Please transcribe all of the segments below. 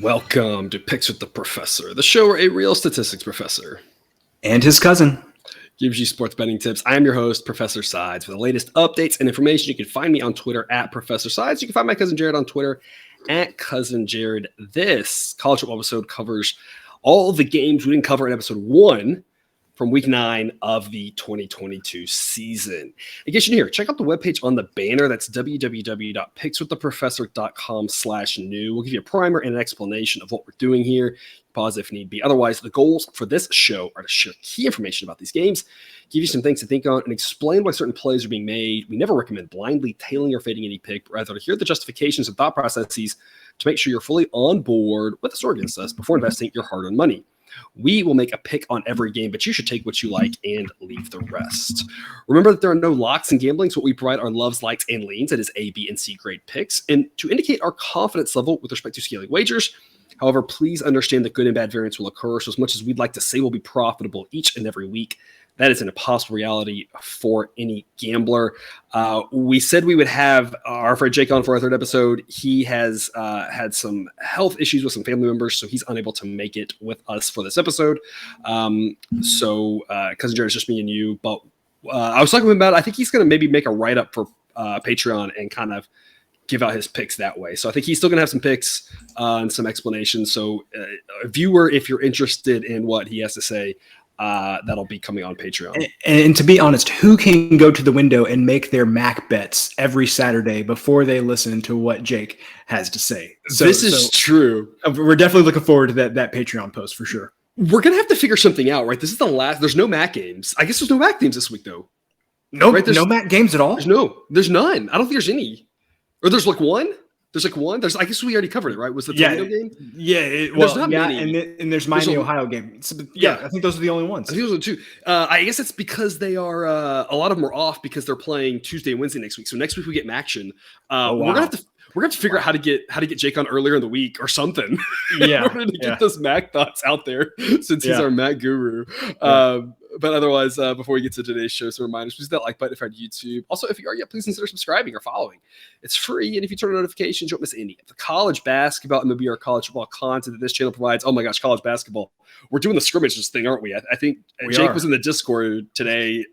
Welcome to Picks with the Professor, the show where a real statistics professor and his cousin gives you sports betting tips. I'm your host, Professor Sides. For the latest updates and information, you can find me on Twitter at Professor Sides. You can find my cousin Jared on Twitter at Cousin Jared. This college football episode covers all the games we didn't cover in episode 1 from week 9 of the 2022 season. In case you're new here, check out the webpage on the banner. That's www.pickswiththeprofessor.com/new. We'll give you a primer and an explanation of what we're doing here. Pause if need be. Otherwise, the goals for this show are to share key information about these games, give you some things to think on, and explain why certain plays are being made. We never recommend blindly tailing or fading any pick, but rather to hear the justifications and thought processes to make sure you're fully on board with us or against us before investing your hard-earned money. We will make a pick on every game, but you should take what you like and leave the rest. Remember that there are no locks in gambling, so what we provide are loves, likes, and leans. That is A, B, and C grade picks. And to indicate our confidence level with respect to scaling wagers, however, please understand that good and bad variance will occur. So as much as we'd like to say we'll be profitable each and every week, that is an impossible reality for any gambler. We said we would have our friend Jake on for our third episode. He has had some health issues with some family members, so he's unable to make it with us for this episode. So Cousin Jared, it's just me and you. But I was talking to him about it. I think he's going to maybe make a write-up for Patreon and kind of give out his picks that way. So I think he's still going to have some picks and some explanations. So viewer, if you're interested in what he has to say, that'll be coming on Patreon. And to be honest, who can go to the window and make their Mac bets every Saturday before they listen to what Jake has to say? This is true. We're definitely looking forward to that Patreon post for sure. We're going to have to figure something out, right? This is the last. There's no Mac games. I guess there's no Mac games this week, though. No, right? No Mac games at all? There's none. I don't think there's any. Or there's like one? There's like one. I guess we already covered it, right? Was the Toledo game? Yeah. There's not many. And there's Miami, Ohio game. So, I think those are the only ones. I think those are the two. I guess it's because they are a lot of them are off because they're playing Tuesday and Wednesday next week. So next week we get Maction. We're gonna have to figure out how to get Jake on earlier in the week or something. Yeah, in order to get those Mac thoughts out there since he's our Mac guru. But otherwise, before we get to today's show, some reminders: please hit that like button if you're on YouTube. Also, if you are yet, please consider subscribing or following. It's free, and if you turn on notifications, you won't miss any of the college basketball and maybe our college football content that this channel provides. Oh my gosh, college basketball! We're doing the scrimmages thing, aren't we? I think Jake was in the Discord today.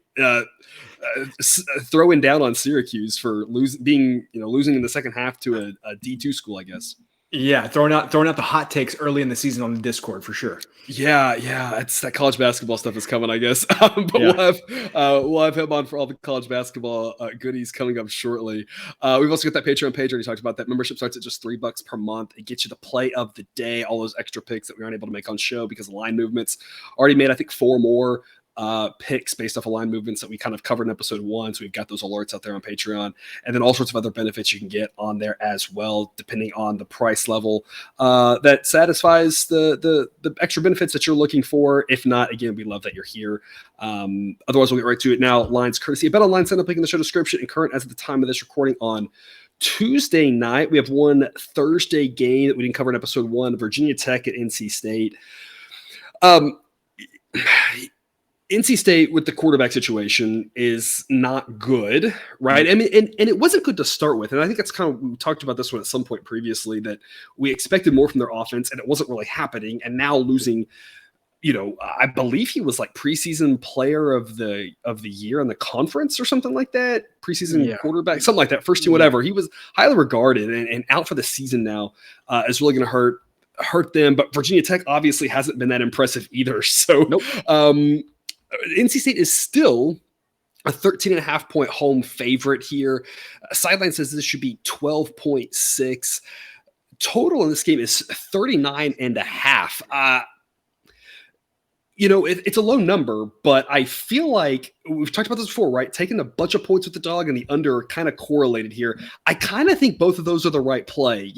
Throwing down on Syracuse for losing in the second half to a D2 school, I guess. Yeah, throwing out the hot takes early in the season on the Discord for sure. Yeah, it's that college basketball stuff is coming, I guess. We'll have him on for all the college basketball goodies coming up shortly. We've also got that Patreon page. Already talked about that. Membership starts at just $3 per month. It gets you the play of the day, all those extra picks that we aren't able to make on show because of line movements. Already made, I think, 4 more picks based off of line movements that we kind of covered in episode 1. So we've got those alerts out there on Patreon, and then all sorts of other benefits you can get on there as well, depending on the price level that satisfies the extra benefits that you're looking for. If not, again, we love that you're here. Otherwise, we'll get right to it now. Lines courtesy. Bet online, sign up link in the show description, and current as of the time of this recording on Tuesday night. We have one Thursday game that we didn't cover in episode 1, Virginia Tech at NC State. NC State with the quarterback situation is not good, right? I mean, and it wasn't good to start with. And I think that's kind of, we talked about this one at some point previously, that we expected more from their offense and it wasn't really happening. And now losing, I believe he was like preseason player of the year in the conference or something like that. Preseason quarterback, something like that. First team, whatever. He was highly regarded and out for the season now is really going to hurt them. But Virginia Tech obviously hasn't been that impressive either. So, NC State is still a 13.5 point home favorite here. Sideline says this should be 12.6. Total in this game is 39.5. It's a low number, but I feel like we've talked about this before, right? Taking a bunch of points with the dog and the under kind of correlated here. I kind of think both of those are the right play.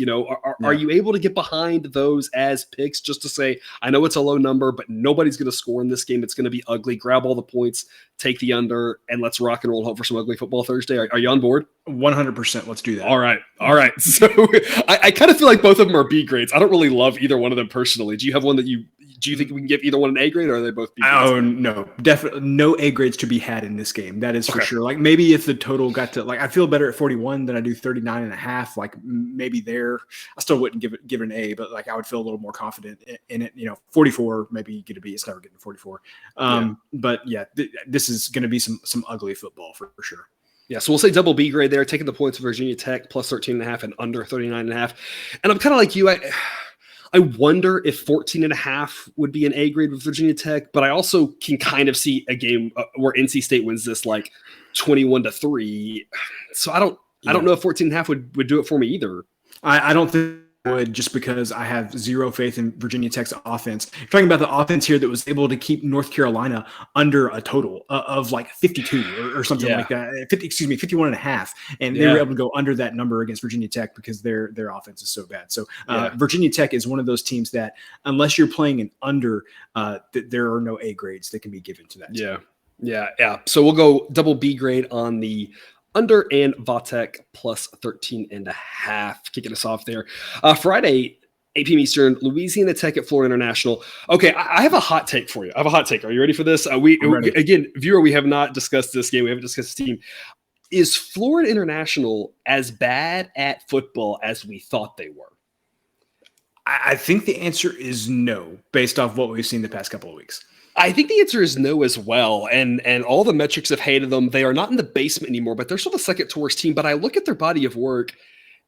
Are you able to get behind those as picks just to say, I know it's a low number, but nobody's going to score in this game. It's going to be ugly. Grab all the points, take the under, and let's rock and roll. Hope for some ugly football Thursday. Are you on board? 100%. Let's do that. All right. So I kind of feel like both of them are B grades. I don't really love either one of them personally. Do you have one that you Do you think we can give either one an A grade, or are they both B grades? Oh, no. Definitely no A grades to be had in this game. That is for sure. Like, maybe if the total got to, like, I feel better at 41 than I do 39.5. Like, maybe there, I still wouldn't give it an A, but, like, I would feel a little more confident in it. 44, maybe you get a B. It's never getting 44. But, yeah, this is going to be some ugly football for sure. Yeah, so we'll say double B grade there, taking the points of Virginia Tech plus 13.5 and under 39.5. And I'm kind of like you. I wonder if 14.5 would be an A grade with Virginia Tech, but I also can kind of see a game where NC State wins this like 21-3. So I don't know if 14.5 would do it for me either. I don't think it would, just because I have zero faith in Virginia Tech's offense. You're talking about the offense here that was able to keep North Carolina under a total of like 52 or something like that. 51.5. And they were able to go under that number against Virginia Tech because their offense is so bad. So Virginia Tech is one of those teams that, unless you're playing an under, there are no A grades that can be given to that team. Yeah. So we'll go double B grade on the under, and Vatek plus 13.5. Kicking us off there. Friday, 8 p.m. Eastern, Louisiana Tech at Florida International. Okay, I have a hot take for you. Are you ready for this? Again, viewer, we have not discussed this game. We haven't discussed this team. Is Florida International as bad at football as we thought they were? I think the answer is no, based off what we've seen the past couple of weeks. I think the answer is no as well. And all the metrics have hated them. They are not in the basement anymore, but they're still the second to worst team. But I look at their body of work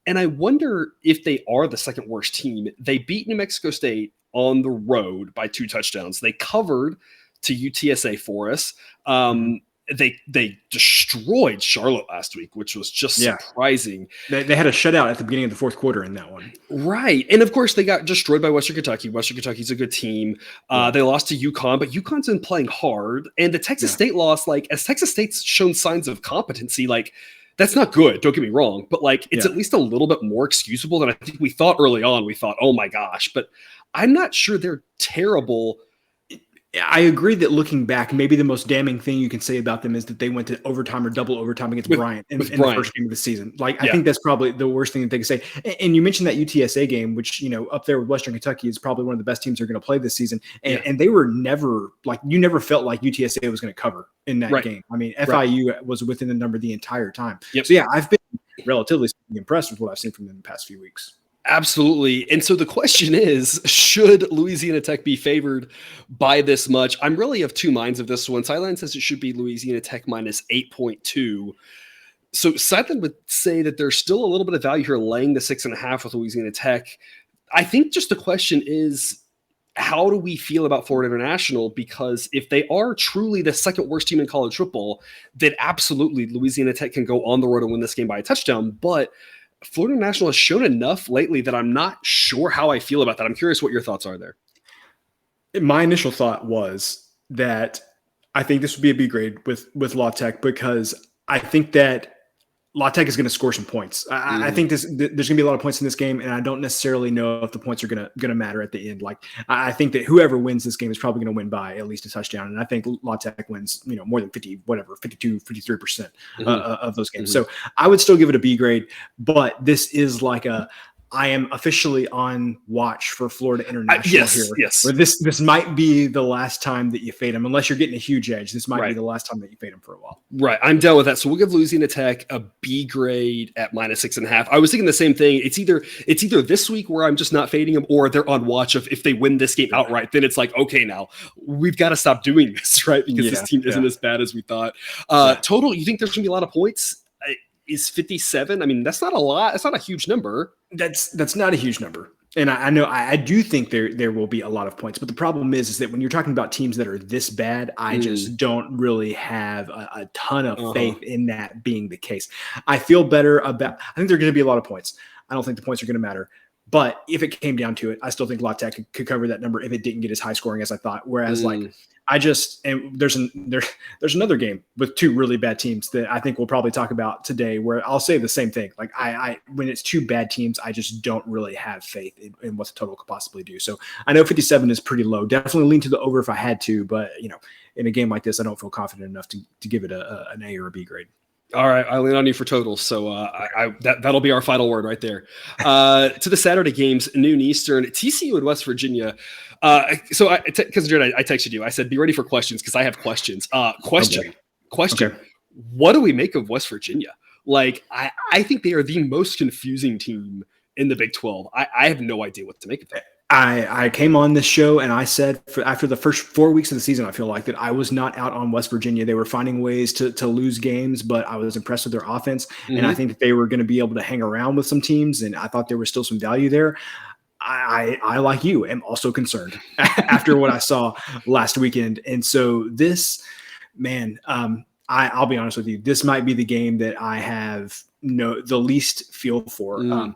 and I wonder if they are the second worst team. They beat New Mexico State on the road by 2 touchdowns. They covered to UTSA for us. They destroyed Charlotte last week, which was just surprising. They had a shutout at the beginning of the fourth quarter in that one. Right. And of course, they got destroyed by Western Kentucky. Western Kentucky's a good team. They lost to UConn, but UConn's been playing hard. And the Texas State loss, like, as Texas State's shown signs of competency, like, that's not good. Don't get me wrong. But, like, it's at least a little bit more excusable than I think we thought early on. We thought, oh, my gosh. But I'm not sure they're terrible. I agree that looking back, maybe the most damning thing you can say about them is that they went to overtime or double overtime against Bryant in the first game of the season. Like, I think that's probably the worst thing that they can say. And you mentioned that UTSA game, which, up there with Western Kentucky is probably one of the best teams they're going to play this season. And they were never, like, you never felt like UTSA was going to cover in that game. I mean, FIU was within the number the entire time. So, I've been relatively impressed with what I've seen from them in the past few weeks. Absolutely. And so the question is, should Louisiana Tech be favored by this much? I'm really of two minds of this one. Sideline says it should be Louisiana Tech minus 8.2. So Sideline would say that there's still a little bit of value here laying the 6.5 with Louisiana Tech. I think just the question is, how do we feel about Florida International? Because if they are truly the second worst team in college football, then absolutely Louisiana Tech can go on the road and win this game by a touchdown. But Florida International has shown enough lately that I'm not sure how I feel about that. I'm curious what your thoughts are there. My initial thought was that I think this would be a B grade with La Tech, because I think that La Tech is going to score some points. I think there's going to be a lot of points in this game, and I don't necessarily know if the points are going to matter at the end. Like, I think that whoever wins this game is probably going to win by at least a touchdown, and I think La Tech wins, more than 52, 53% of those games. So I would still give it a B grade, but this is like I am officially on watch for Florida International here. Yes. Where this might be the last time that you fade them, unless you're getting a huge edge. This might be the last time that you fade them for a while. Right. I'm down with that. So we'll give Louisiana Tech a B grade at minus 6.5. I was thinking the same thing. It's either this week where I'm just not fading them, or they're on watch of if they win this game outright, then it's like, okay, now we've got to stop doing this, right? Because this team isn't as bad as we thought. Total, you think there's going to be a lot of points? Is 57? I mean, that's not a lot. It's not a huge number. That's not a huge number. And I do think there will be a lot of points. But the problem is that when you're talking about teams that are this bad, I just don't really have a ton of faith in that being the case. I feel better about – I think there are going to be a lot of points. I don't think the points are going to matter. But if it came down to it, I still think La Tech could cover that number if it didn't get as high scoring as I thought. Whereas there's another game with two really bad teams that I think we'll probably talk about today, where I'll say the same thing. Like I when it's two bad teams, I just don't really have faith in what the total could possibly do. So I know 57 is pretty low. Definitely lean to the over if I had to, but in a game like this, I don't feel confident enough to give it an A or a B grade. All right, I lean on you for totals, so that'll be our final word right there. To the Saturday games, noon Eastern, TCU and West Virginia. Because Jared, I texted you. I said, "Be ready for questions," because I have questions. Question. Okay. What do we make of West Virginia? Like, I think they are the most confusing team in the Big 12. I have no idea what to make of them. I came on this show and I said after the first 4 weeks of the season, I feel like that I was not out on West Virginia. They were finding ways to lose games, but I was impressed with their offense. Mm-hmm. And I think that they were going to be able to hang around with some teams. And I thought there was still some value there. I like you, am also concerned after what I saw last weekend. And so this, man, I'll be honest with you. This might be the game that I have the least feel for.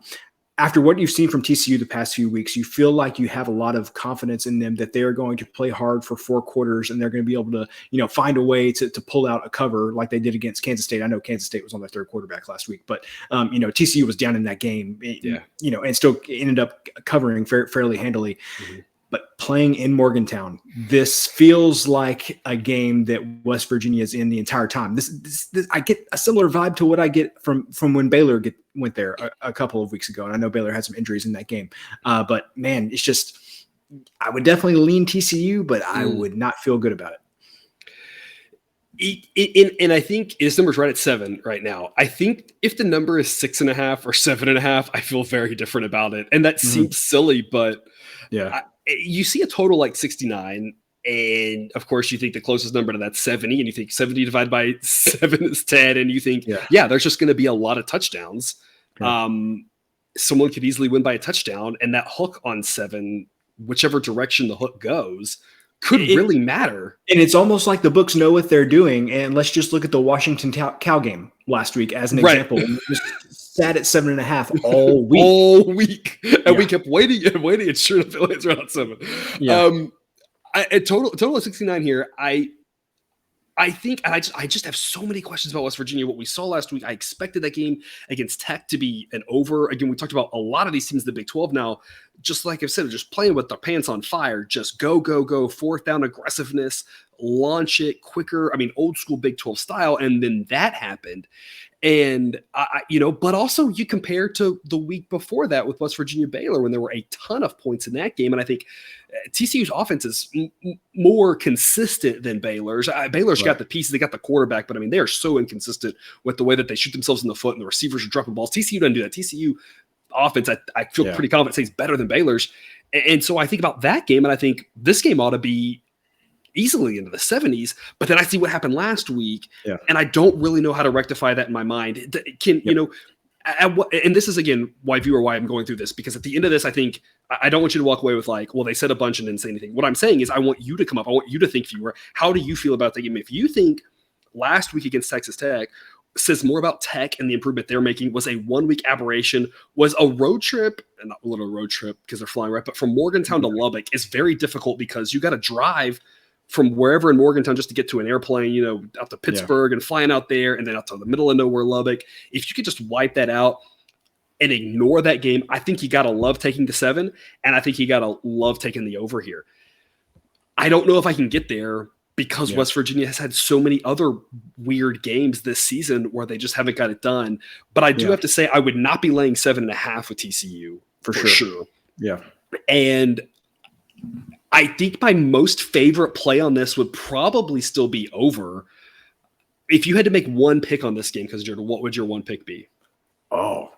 After what you've seen from TCU the past few weeks, you feel like you have a lot of confidence in them that they are going to play hard for 4 quarters and they're going to be able to, find a way to pull out a cover like they did against Kansas State. I know Kansas State was on their third quarterback last week, but, TCU was down in that game, and still ended up covering fairly handily. Mm-hmm. But playing in Morgantown, this feels like a game that West Virginia is in the entire time. This I get a similar vibe to what I get from when Baylor went there a couple of weeks ago. And I know Baylor had some injuries in that game. But, man, it's just I would definitely lean TCU, but I would not feel good about it. And I think this number's right at 7 right now. I think if the number is 6.5 or 7.5, I feel very different about it. And that seems silly, but yeah. You see a total like 69, and of course you think the closest number to that's 70, and you think 70 divided by 7 is 10, and you think, there's just going to be a lot of touchdowns. Yeah. Someone could easily win by a touchdown, and that hook on 7, whichever direction the hook goes, could really matter. And it's almost like the books know what they're doing. And let's just look at the Washington Cal game last week as an example. Sat at 7.5 all week. And we kept waiting and waiting, and sure enough, it's around 7. Yeah. A total of 69 here. I think, and I just have so many questions about West Virginia. What we saw last week, I expected that game against Tech to be an over. Again, we talked about a lot of these teams in the Big 12 now, just like I've said, just playing with their pants on fire, just go, 4th down aggressiveness, launch it quicker. I mean, old school Big 12 style. And then that happened. And, but also you compare to the week before that with West Virginia Baylor when there were a ton of points in that game. And I think TCU's offense is more consistent than Baylor's. Baylor's got the pieces, they got the quarterback, but I mean, they are so inconsistent with the way that they shoot themselves in the foot and the receivers are dropping balls. TCU doesn't do that. TCU offense, I feel pretty confident says better than Baylor's. And so I think about that game, and I think this game ought to be easily into the 70s, but then I see what happened last week, and I don't really know how to rectify that in my mind. And this is, again, why I'm going through this, because at the end of this, I think I don't want you to walk away with like, well, they said a bunch and didn't say anything. What I'm saying is I want you to come up. I want you to think, viewer, how do you feel about the game? If you think last week against Texas Tech says more about Tech and the improvement they're making, was a 1-week aberration, was a road trip, and not a little road trip because they're flying right, but from Morgantown to Lubbock is very difficult because you got to drive from wherever in Morgantown just to get to an airplane, out to Pittsburgh and flying out there and then out to the middle of nowhere, Lubbock. If you could just wipe that out and ignore that game, I think you got to love taking the 7, and I think you got to love taking the over here. I don't know if I can get there because West Virginia has had so many other weird games this season where they just haven't got it done. But I do have to say I would not be laying 7.5 with TCU for sure. Yeah. And I think my most favorite play on this would probably still be over. If you had to make one pick on this game, because Jordan, what would your one pick be? Oh,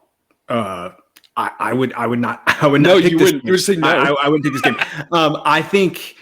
I would not. No, you wouldn't. You would say no. I wouldn't take this game. I think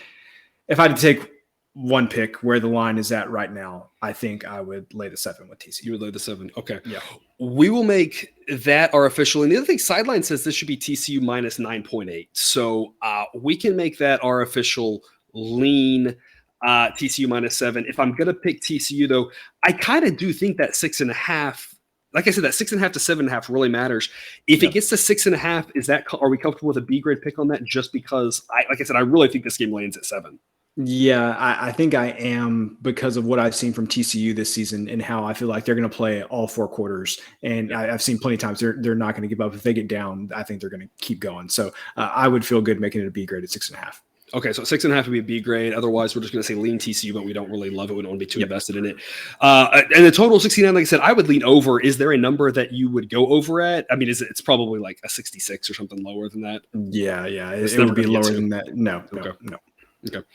if I had to take one pick where the line is at right now, I think I would lay the 7 with TCU. You would lay the 7. Okay. Yeah. We will make that our official. And the other thing, Sideline says this should be TCU minus 9.8. So we can make that our official lean, TCU minus 7. If I'm going to pick TCU, though, I kind of do think that 6.5, like I said, that 6.5 to 7.5 really matters. If it gets to 6.5, are we comfortable with a B grade pick on that? Just because, like I said, I really think this game lands at 7. Yeah, I think I am because of what I've seen from TCU this season and how I feel like they're going to play all 4 quarters. And I've seen plenty of times they're not going to give up. If they get down, I think they're going to keep going. So I would feel good making it a B grade at 6.5. Okay, so 6.5 would be a B grade. Otherwise, we're just going to say lean TCU, but we don't really love it. We don't want to be too invested in it. And the total 69, like I said, I would lean over. Is there a number that you would go over at? I mean, it's probably like a 66 or something lower than that? Yeah. It would be lower than that. No. Okay.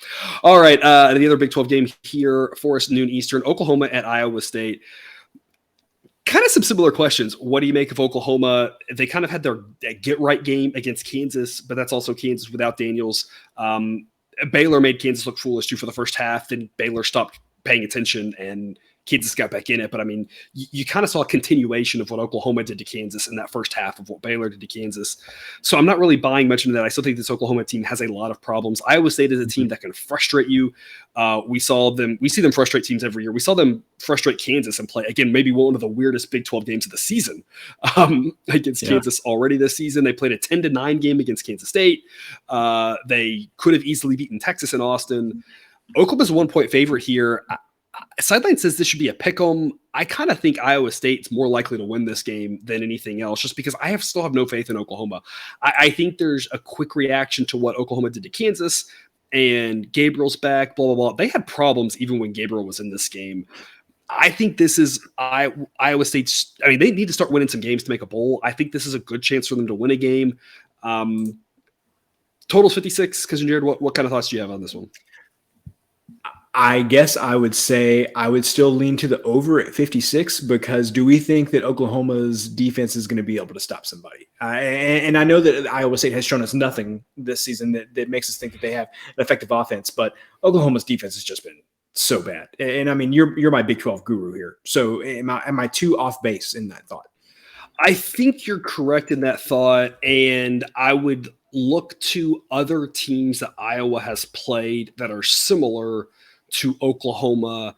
All right. The other Big 12 game here for us, noon Eastern, Oklahoma at Iowa State. Kind of some similar questions. What do you make of Oklahoma? They kind of had their get-right game against Kansas, but that's also Kansas without Daniels. Baylor made Kansas look foolish too for the first half. Then Baylor stopped paying attention and Kansas got back in it. But I mean, you kind of saw a continuation of what Oklahoma did to Kansas in that first half of what Baylor did to Kansas. So I'm not really buying much into that. I still think this Oklahoma team has a lot of problems. Iowa State is a team that can frustrate you. We see them frustrate teams every year. We saw them frustrate Kansas and play, again, maybe one of the weirdest Big 12 games of the season against Kansas already this season. They played a 10-9 game against Kansas State. They could have easily beaten Texas in Austin. Oklahoma's a 1-point favorite here. Sideline says this should be a pick 'em. I kind of think Iowa State's more likely to win this game than anything else, just because I still have no faith in Oklahoma. I think there's a quick reaction to what Oklahoma did to Kansas, and Gabriel's back, blah, blah, blah. They had problems even when Gabriel was in this game. I think this is Iowa State's – I mean, they need to start winning some games to make a bowl. I think this is a good chance for them to win a game. Total's 56. Cousin Jared, what kind of thoughts do you have on this one? I guess I would say I would still lean to the over at 56 because do we think that Oklahoma's defense is going to be able to stop somebody? And I know that Iowa State has shown us nothing this season that makes us think that they have an effective offense, but Oklahoma's defense has just been so bad. And I mean, you're my Big 12 guru here. So am I too off base in that thought? I think you're correct in that thought, and I would look to other teams that Iowa has played that are similar to Oklahoma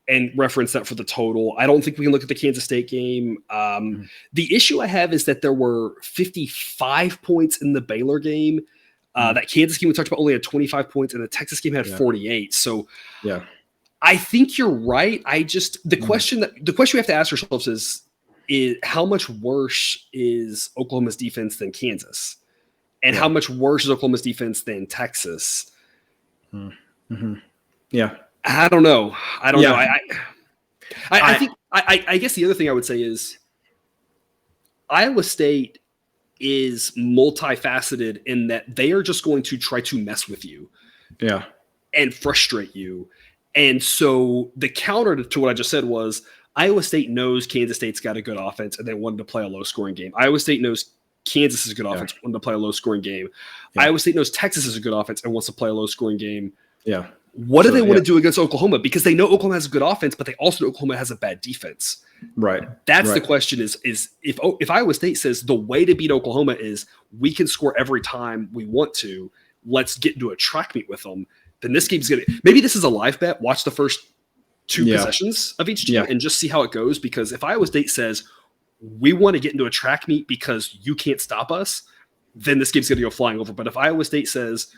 and reference that for the total. I don't think we can look at the Kansas State game. The issue I have is that there were 55 points in the Baylor game. That Kansas game we talked about only had 25 points, and the Texas game had 48. So I think you're right. The question we have to ask ourselves is how much worse is Oklahoma's defense than Kansas? And how much worse is Oklahoma's defense than Texas? Yeah. I don't know. I think I guess the other thing I would say is Iowa State is multifaceted in that they are just going to try to mess with you. Yeah. And frustrate you. And so the counter to what I just said was Iowa State knows Kansas State's got a good offense and they wanted to play a low scoring game. Iowa State knows Kansas is a good offense, wanted to play a low scoring game. Iowa State knows Texas is a good offense and wants to play a low scoring game. Yeah. What do they want to do against Oklahoma? Because they know Oklahoma has a good offense, but they also know Oklahoma has a bad defense. Right. That's the question is if Iowa State says the way to beat Oklahoma is we can score every time we want to, let's get into a track meet with them, then this game's going to – maybe this is a live bet. Watch the first two possessions of each team and just see how it goes. Because if Iowa State says we want to get into a track meet because you can't stop us, then this game's going to go flying over. But if Iowa State says –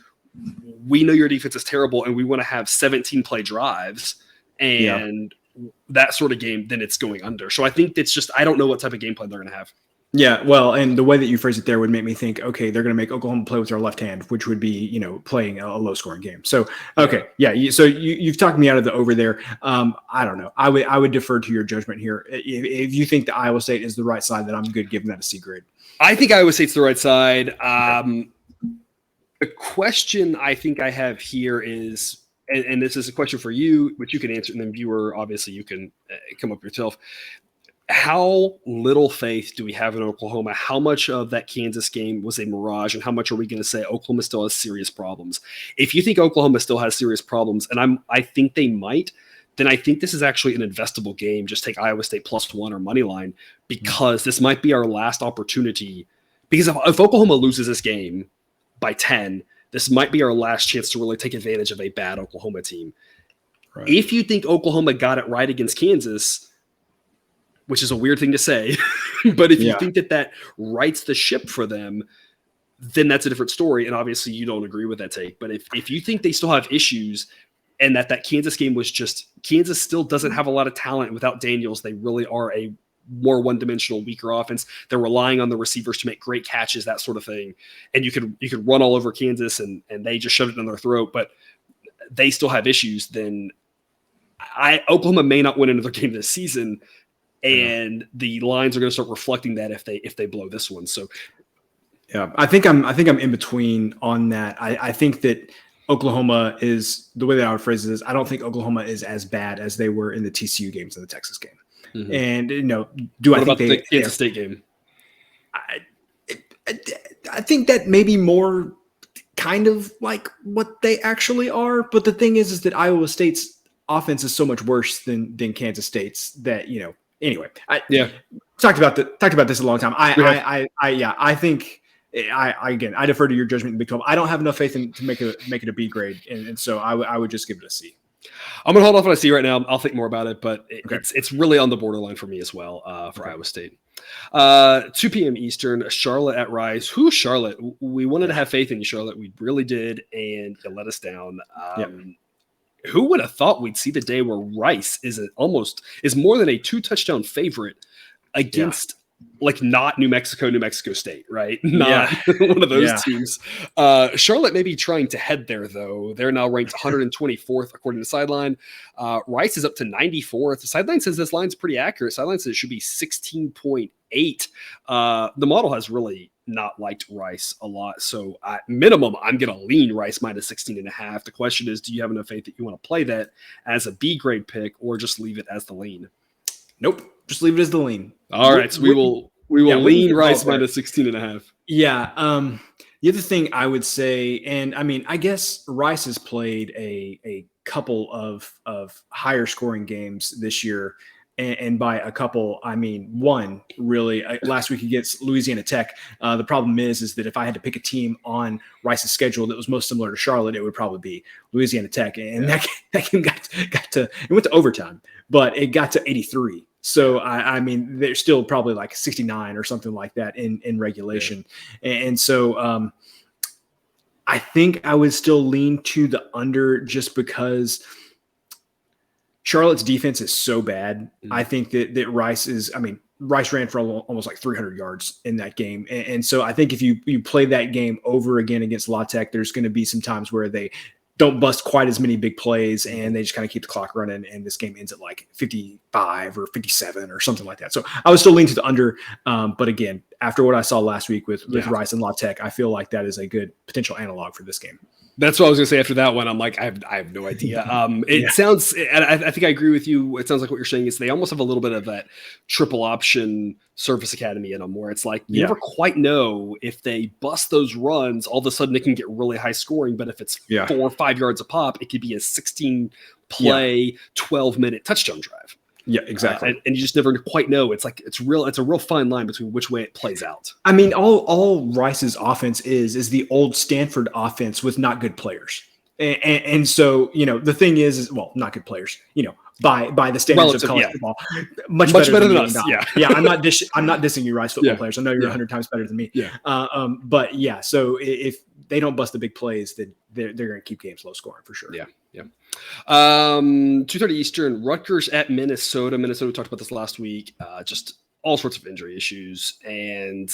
we know your defense is terrible and we want to have 17 play drives and that sort of game, then it's going under. So I think it's just, I don't know what type of game plan they're going to have. Yeah. Well, and the way that you phrase it there would make me think, okay, they're going to make Oklahoma play with their left hand, which would be, playing a low scoring game. So, okay. Yeah. So you've talked me out of the over there. I don't know. I would defer to your judgment here. If you think that Iowa State is the right side, then I'm good giving that a C grade. I think Iowa State's the right side. The question I think I have here is, and this is a question for you, which you can answer, and then viewer, obviously you can come up yourself. How little faith do we have in Oklahoma? How much of that Kansas game was a mirage, and how much are we going to say Oklahoma still has serious problems? If you think Oklahoma still has serious problems, and I think they might, then I think this is actually an investable game. Just take Iowa State +1 or money line, because this might be our last opportunity. Because if Oklahoma loses this game by 10, this might be our last chance to really take advantage of a bad Oklahoma team. Right. If you think Oklahoma got it right against Kansas, which is a weird thing to say, but if you think that rights the ship for them, then that's a different story. And obviously you don't agree with that take. But if you think they still have issues and that Kansas game was just, Kansas still doesn't have a lot of talent without Daniels. They really are a more one-dimensional, weaker offense. They're relying on the receivers to make great catches, that sort of thing. And you could run all over Kansas and they just shoved it down their throat, but they still have issues. Then Oklahoma may not win another game this season, and the lines are going to start reflecting that if they blow this one. So yeah, I think I'm in between on that. I think that Oklahoma is, the way that I would phrase it is, I don't think Oklahoma is as bad as they were in the TCU games and the Texas game. Mm-hmm. And what about the Kansas State game? I think that maybe more kind of like what they actually are. But the thing is that Iowa State's offense is so much worse than Kansas State's that, anyway, talked about this a long time. I think I defer to your judgment in the Big 12. I don't have enough faith to make it a B grade. And so I would just give it a C. I'm going to hold off on a C right now. I'll think more about it, but it's really on the borderline for me as well for Iowa State. 2 p.m. Eastern, Charlotte at Rice. Charlotte? We wanted to have faith in you, Charlotte. We really did, and you let us down. Who would have thought we'd see the day where Rice is more than a 2-touchdown favorite against not New Mexico State, right? Not one of those teams. Charlotte may be trying to head there, though. They're now ranked 124th according to Sideline. Rice is up to 94th. The Sideline says this line's pretty accurate. Sideline says it should be 16.8. The model has really not liked Rice a lot. So at minimum, I'm going to lean Rice minus 16.5. The question is, do you have enough faith that you want to play that as a B grade pick or just leave it as the lean? Nope. Just leave it as the lean. All right. So we will lean Rice minus 16.5. Yeah. The other thing I would say, and I mean, I guess Rice has played a couple of higher scoring games this year. And by a couple, I mean one, really, last week against Louisiana Tech. The problem is that if I had to pick a team on Rice's schedule that was most similar to Charlotte, it would probably be Louisiana Tech. And that game got to, it went to overtime, but it got to 83. So, I mean, they're still probably like 69 or something like that in regulation. Yeah. And so I think I would still lean to the under just because – Charlotte's defense is so bad. I think that Rice ran for almost like 300 yards in that game. And so I think if you play that game over again against La Tech, there's going to be some times where they don't bust quite as many big plays and they just kind of keep the clock running. And this game ends at like 55 or 57 or something like that. So I would still lean to the under. But again, after what I saw last week with Rice and La Tech, I feel like that is a good potential analog for this game. That's what I was going to say after that one. I'm like, I have no idea. It sounds, and I think I agree with you. It sounds like what you're saying is they almost have a little bit of that triple option Service Academy in them where it's like, you never quite know if they bust those runs, all of a sudden it can get really high scoring. But if it's 4 or 5 yards a pop, it could be a 16 play, 12-minute touchdown drive. Yeah, exactly. And you just never quite know. It's like it's a real fine line between which way it plays out. I mean, all Rice's offense is the old Stanford offense with not good players. And so, the thing is not good players, by the standards of college football, much better than us. I'm not dissing you, Rice football players. I know you're 100 times better than me. But so if they don't bust the big plays, then they're going to keep games low scoring for sure. 2:30 Eastern, Rutgers at Minnesota. Minnesota, we talked about this last week. Just all sorts of injury issues, and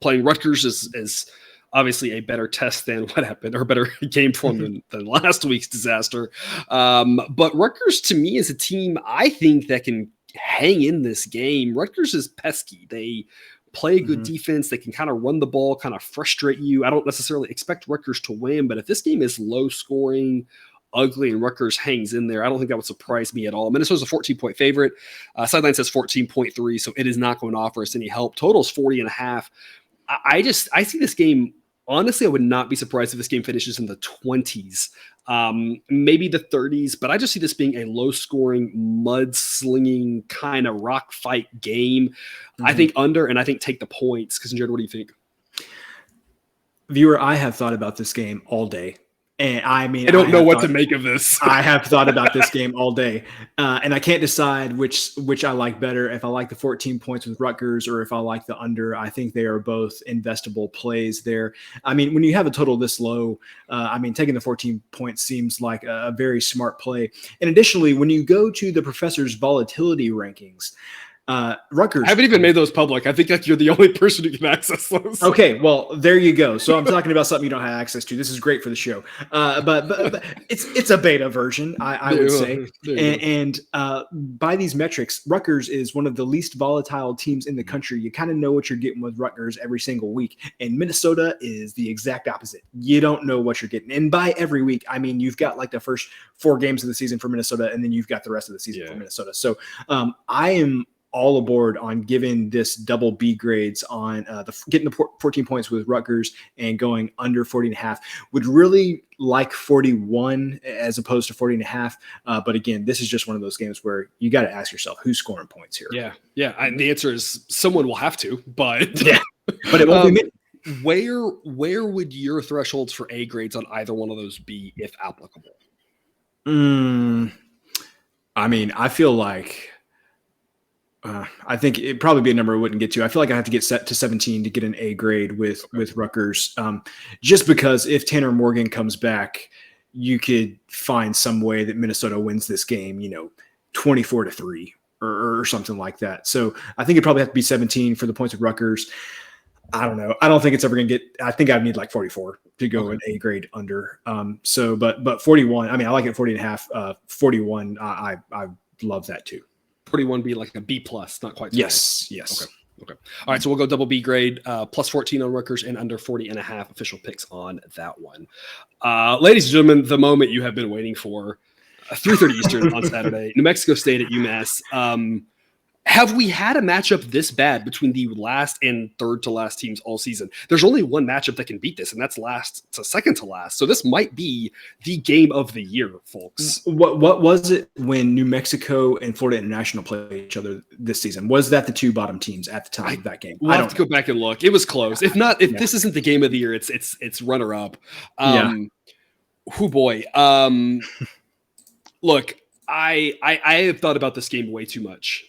playing Rutgers is obviously a better test than what happened, or a better game for them than last week's disaster. But Rutgers, to me, is a team I think that can hang in this game. Rutgers is pesky. They play a good defense. They can kind of run the ball, kind of frustrate you. I don't necessarily expect Rutgers to win, but if this game is low scoring, ugly, and Rutgers hangs in there, I don't think that would surprise me at all. Minnesota's a 14-point favorite. Sideline says 14.3, so it is not going to offer us any help. Total's 40.5. I see this game. Honestly, I would not be surprised if this game finishes in the 20s, maybe the 30s, but I just see this being a low-scoring, mud-slinging kind of rock fight game. I think under, and I think take the points. Because, Jared, what do you think? Viewer, I have thought about this game all day. And I mean, I don't know what to make of this. I have thought about this game all day, and I can't decide which I like better. If I like the 14 points with Rutgers, or if I like the under. I think they are both investable plays there. I mean, when you have a total this low, taking the 14 points seems like a very smart play. And additionally, when you go to the professor's volatility rankings, Rutgers. I haven't even made those public. I think that you're the only person who can access those. Okay, well, there you go. So I'm talking about something you don't have access to. This is great for the show, but it's a beta version, I would say. And by these metrics, Rutgers is one of the least volatile teams in the country. You kind of know what you're getting with Rutgers every single week, and Minnesota is the exact opposite. You don't know what you're getting, and by every week, I mean you've got like the first 4 games of the season for Minnesota, and then you've got the rest of the season for Minnesota. So I am all aboard on giving this double B grades on getting the 14 points with Rutgers and going under 40.5. Would really like 41 as opposed to 40.5. But again, this is just one of those games where you got to ask yourself who's scoring points here. Yeah. And the answer is someone will have to, but but it won't be me. Where would your thresholds for A grades on either one of those be, if applicable? I mean, I feel like I think it'd probably be a number I wouldn't get to. I feel like I have to get set to 17 to get an A grade with Rutgers, just because if Tanner Morgan comes back, you could find some way that Minnesota wins this game, 24-3 or something like that. So I think it'd probably have to be 17 for the points of Rutgers. I don't know. I don't think it's ever going to get – I think I'd need like 44 to go an A grade under. But 41 – I mean, I like it 40.5. 41, I love that too. 41 be like a B plus, not quite. Yes. Okay. All right. So we'll go double B grade, plus 14 on Rutgers and under 40.5 official picks on that one. Ladies and gentlemen, the moment you have been waiting for, 3:30 Eastern on Saturday, New Mexico State at UMass. Have we had a matchup this bad between the last and third to last teams all season? There's only one matchup that can beat this, and that's last to second to last. So this might be the game of the year, folks. What was it when New Mexico and Florida International played each other this season? Was that the 2 bottom teams at the time of that game? We'll have to go back and look. It was close. If this isn't the game of the year, it's runner up. Boy. Look, I have thought about this game way too much.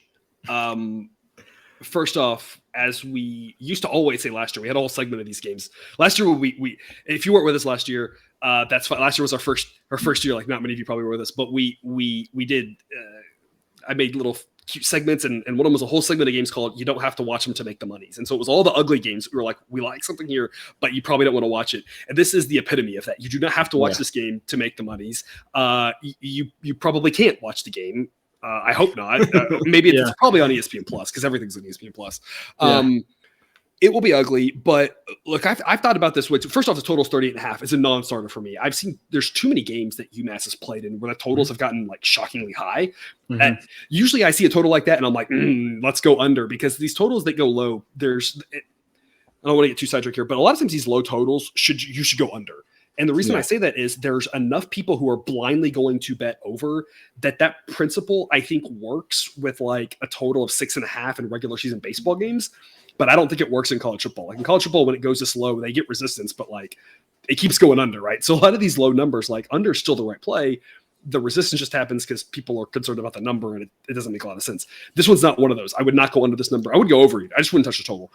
First off, as we used to always say last year, we had a whole segment of these games. Last year, we if you weren't with us last year, that's fine. Last year was our first year. Like not many of you probably were with us, but we did. I made little cute segments, and one of them was a whole segment of games called "You Don't Have to Watch Them to Make the Monies." And so it was all the ugly games. We were like, we like something here, but you probably don't want to watch it. And this is the epitome of that. You do not have to watch this game to make the monies. You probably can't watch the game. I hope not. Maybe it's probably on ESPN Plus because everything's on ESPN Plus. It will be ugly, but look, I've thought about this. First off, the total's 38.5 is a non-starter for me. I've seen there's too many games that UMass has played in where the totals have gotten like shockingly high. And usually I see a total like that and I'm like, let's go under, because these totals that go low, I don't want to get too sidetracked here, but a lot of times these low totals you should go under. And the reason I say that is there's enough people who are blindly going to bet over that principle, I think, works with like a total of 6.5 in regular season baseball games. But I don't think it works in college football. Like in college football, when it goes this low, they get resistance, but like it keeps going under, right? So a lot of these low numbers, like under is still the right play. The resistance just happens because people are concerned about the number, and it doesn't make a lot of sense. This one's not one of those. I would not go under this number. I would go over it. I just wouldn't touch the total.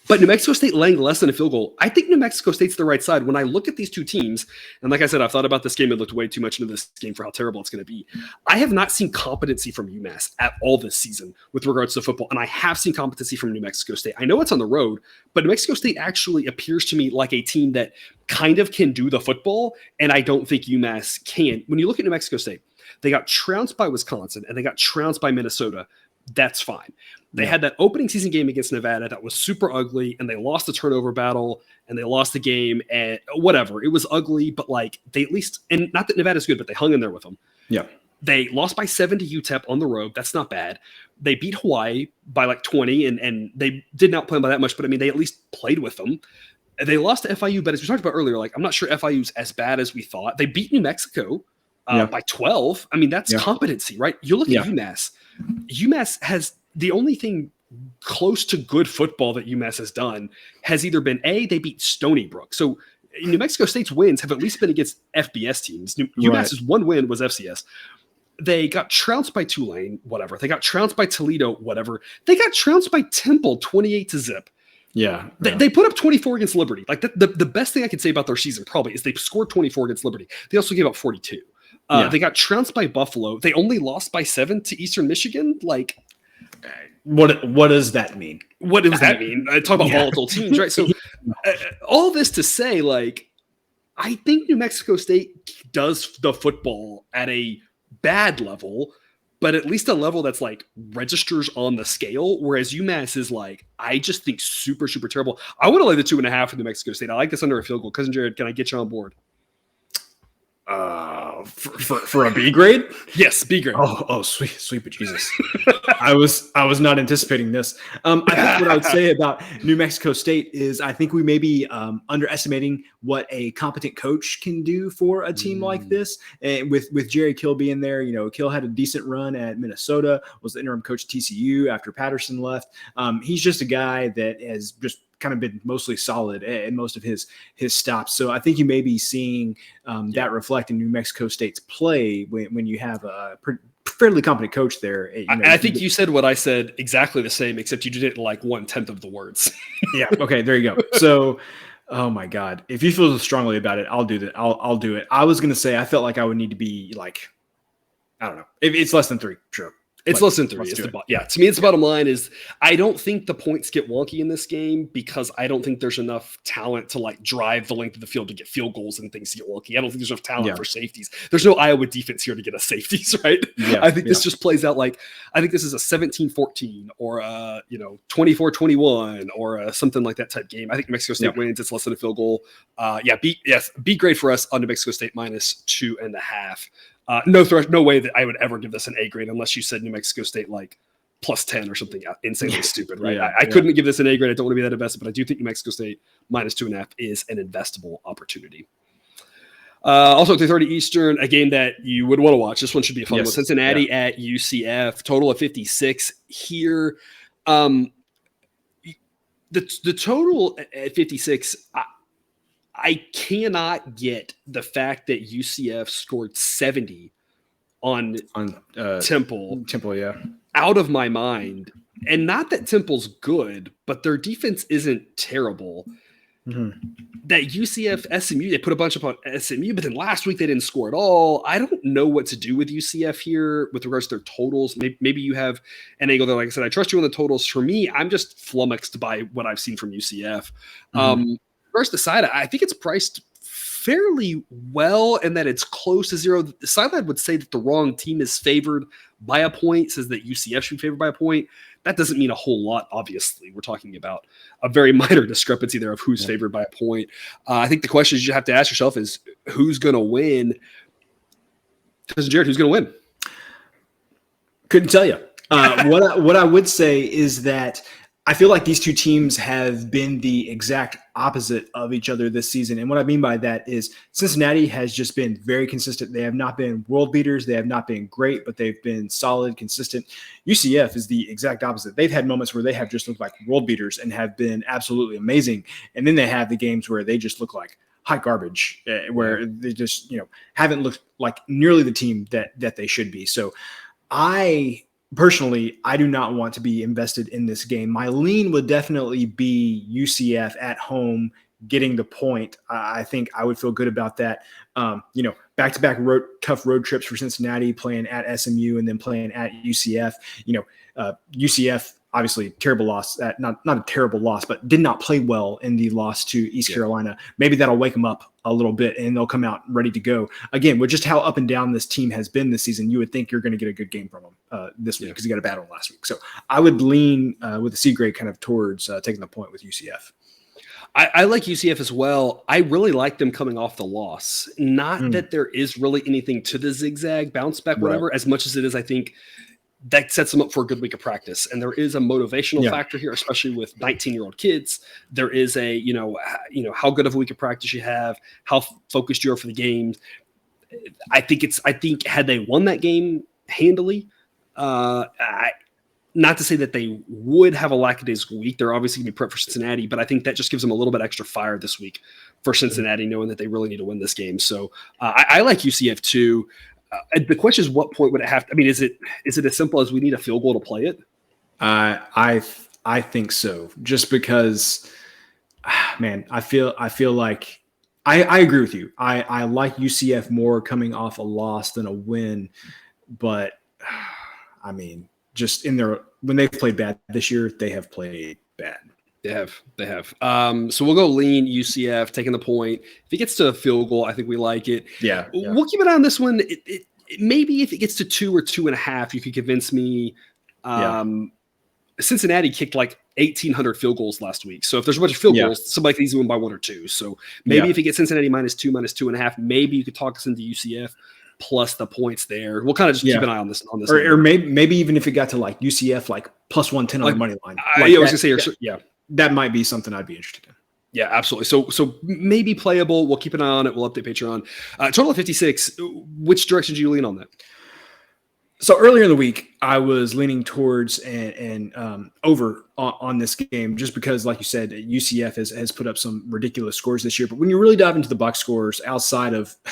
But New Mexico State laying less than a field goal, I think New Mexico State's the right side. When I look at these two teams, and like I said, I've thought about this game and looked way too much into this game for how terrible it's going to be. I have not seen competency from UMass at all this season with regards to football, and I have seen competency from New Mexico State. I know it's on the road, but New Mexico State actually appears to me like a team that kind of can do the football, and I don't think UMass can. When you look at New Mexico State, they got trounced by Wisconsin, and they got trounced by Minnesota. That's fine. They had that opening season game against Nevada that was super ugly, and they lost the turnover battle, and they lost the game, and whatever. It was ugly, but like they at least, and not that Nevada's good, but they hung in there with them. Yeah. They lost by 7 to UTEP on the road. That's not bad. They beat Hawaii by like 20, and they did not play them by that much, but I mean, they at least played with them. They lost to FIU, but as we talked about earlier, like I'm not sure FIU's as bad as we thought. They beat New Mexico by 12. I mean, that's competency, right? You look at UMass. UMass has the only thing close to good football that UMass has done has either been they beat Stony Brook. So New Mexico State's wins have at least been against FBS teams. UMass's one win was FCS. They got trounced by Tulane, whatever. They got trounced by Toledo, whatever. They got trounced by Temple, 28-0. Yeah. They put up 24 against Liberty. Like the best thing I can say about their season probably is they scored 24 against Liberty. They also gave up 42. They got trounced by Buffalo. They only lost by 7 to Eastern Michigan. Like, What does that mean? What does that mean? I talk about volatile teams, right? So all this to say, like, I think New Mexico State does the football at a bad level, but at least a level that's like registers on the scale. Whereas UMass is like, I just think super, super terrible. I want to lay the 2.5 for New Mexico State. I like this under a field goal. Cousin Jared, can I get you on board? For a B grade? Yes, B grade. Oh, sweet Jesus! I was not anticipating this. I think what I would say about New Mexico State is I think we may be underestimating what a competent coach can do for a team like this. And with Jerry Kill being there, Kill had a decent run at Minnesota, was the interim coach at TCU after Patterson left. He's just a guy that has just kind of been mostly solid in most of his stops. So I think you may be seeing that reflect in New Mexico State's play when you have a fairly competent coach there. I think you said what I said exactly the same, except you did it in like 1/10 of the words. Yeah. Okay. There you go. So, oh my God, if you feel strongly about it, I'll do that. I'll do it. I was going to say, I felt like I would need to be like, I don't know, if it's less than 3, sure. It's less than 3. To me, it's the bottom line is I don't think the points get wonky in this game because I don't think there's enough talent to like drive the length of the field to get field goals and things to get wonky. I don't think there's enough talent for safeties. There's no Iowa defense here to get us safeties, right? Yeah, I think this just plays out like I think this is a 17-14 or a 24-21 or something like that type game. I think Mexico State wins. It's less than a field goal. B grade for us on New Mexico State -2.5. No way that I would ever give this an A grade unless you said New Mexico State like +10 or something insanely stupid, right? I couldn't give this an A grade. I don't want to be that invested, but I do think New Mexico State -2.5 is an investable opportunity. Also, 3:30 Eastern, a game that you would want to watch. This one should be a fun one. Cincinnati at UCF, total of 56 here. The total at 56. I cannot get the fact that UCF scored 70 on Temple. Temple, out of my mind. And not that Temple's good, but their defense isn't terrible. Mm-hmm. That UCF SMU, they put a bunch up on SMU, but then last week they didn't score at all. I don't know what to do with UCF here with regards to their totals. Maybe you have an angle there. Like I said, I trust you on the totals. For me, I'm just flummoxed by what I've seen from UCF. Mm-hmm. First, the side, I think it's priced fairly well and that it's close to 0. The sideline would say that the wrong team is favored by a point, says that UCF should be favored by a point. That doesn't mean a whole lot, obviously. We're talking about a very minor discrepancy there of who's favored by a point. I think the questions you have to ask yourself is who's going to win? Cousin Jared, who's going to win? Couldn't tell you. What I would say is that I feel like these two teams have been the exact opposite of each other this season. And what I mean by that is Cincinnati has just been very consistent. They have not been world beaters. They have not been great, but they've been solid, consistent. UCF is the exact opposite. They've had moments where they have just looked like world beaters and have been absolutely amazing. And then they have the games where they just look like hot garbage, where they just, haven't looked like nearly the team that they should be. So Personally, I do not want to be invested in this game. My lean would definitely be UCF at home getting the point. I think I would feel good about that. Back-to-back tough road trips for Cincinnati, playing at SMU and then playing at UCF. UCF, obviously, terrible loss. Not a terrible loss, but did not play well in the loss to East Carolina. Maybe that'll wake them up a little bit and they'll come out ready to go. Again, with just how up and down this team has been this season, you would think you're going to get a good game from them this week because you got a bad one last week. So I would lean with the C grade kind of towards taking the point with UCF. I like UCF as well. I really like them coming off the loss. Not that there is really anything to the zigzag, bounce back, whatever, as much as it is, I think, that sets them up for a good week of practice. And there is a motivational factor here, especially with 19-year-old kids. There is a, how good of a week of practice you have, how focused you are for the game. I think had they won that game handily, not to say that they would have a lackadaisical week. They're obviously going to be prepped for Cincinnati, but I think that just gives them a little bit extra fire this week for Cincinnati, knowing that they really need to win this game. So I like UCF too. The question is, what point would it have to? I mean, is it as simple as we need a field goal to play it? I think so. Just because, man, I feel like I agree with you. I like UCF more coming off a loss than a win, but I mean, just when they've played bad this year, they have played bad. They have. So we'll go lean UCF, taking the point. If it gets to a field goal, I think we like it. Yeah. We'll keep an eye on this one. Maybe if it gets to 2 or 2.5, you could convince me. Cincinnati kicked like 1,800 field goals last week. So if there's a bunch of field goals, somebody can easily win by 1 or 2. So maybe if you get Cincinnati -2, -2.5, maybe you could talk us into UCF plus the points there. We'll kind of just keep an eye on this. Or maybe even if it got to like UCF, like +110 on the money line. I was going to say, that might be something I'd be interested in. Yeah, absolutely. So maybe playable. We'll keep an eye on it. We'll update Patreon. Total of 56. Which direction do you lean on that? So earlier in the week, I was leaning towards and over on this game just because, like you said, UCF has put up some ridiculous scores this year. But when you really dive into the box scores outside of –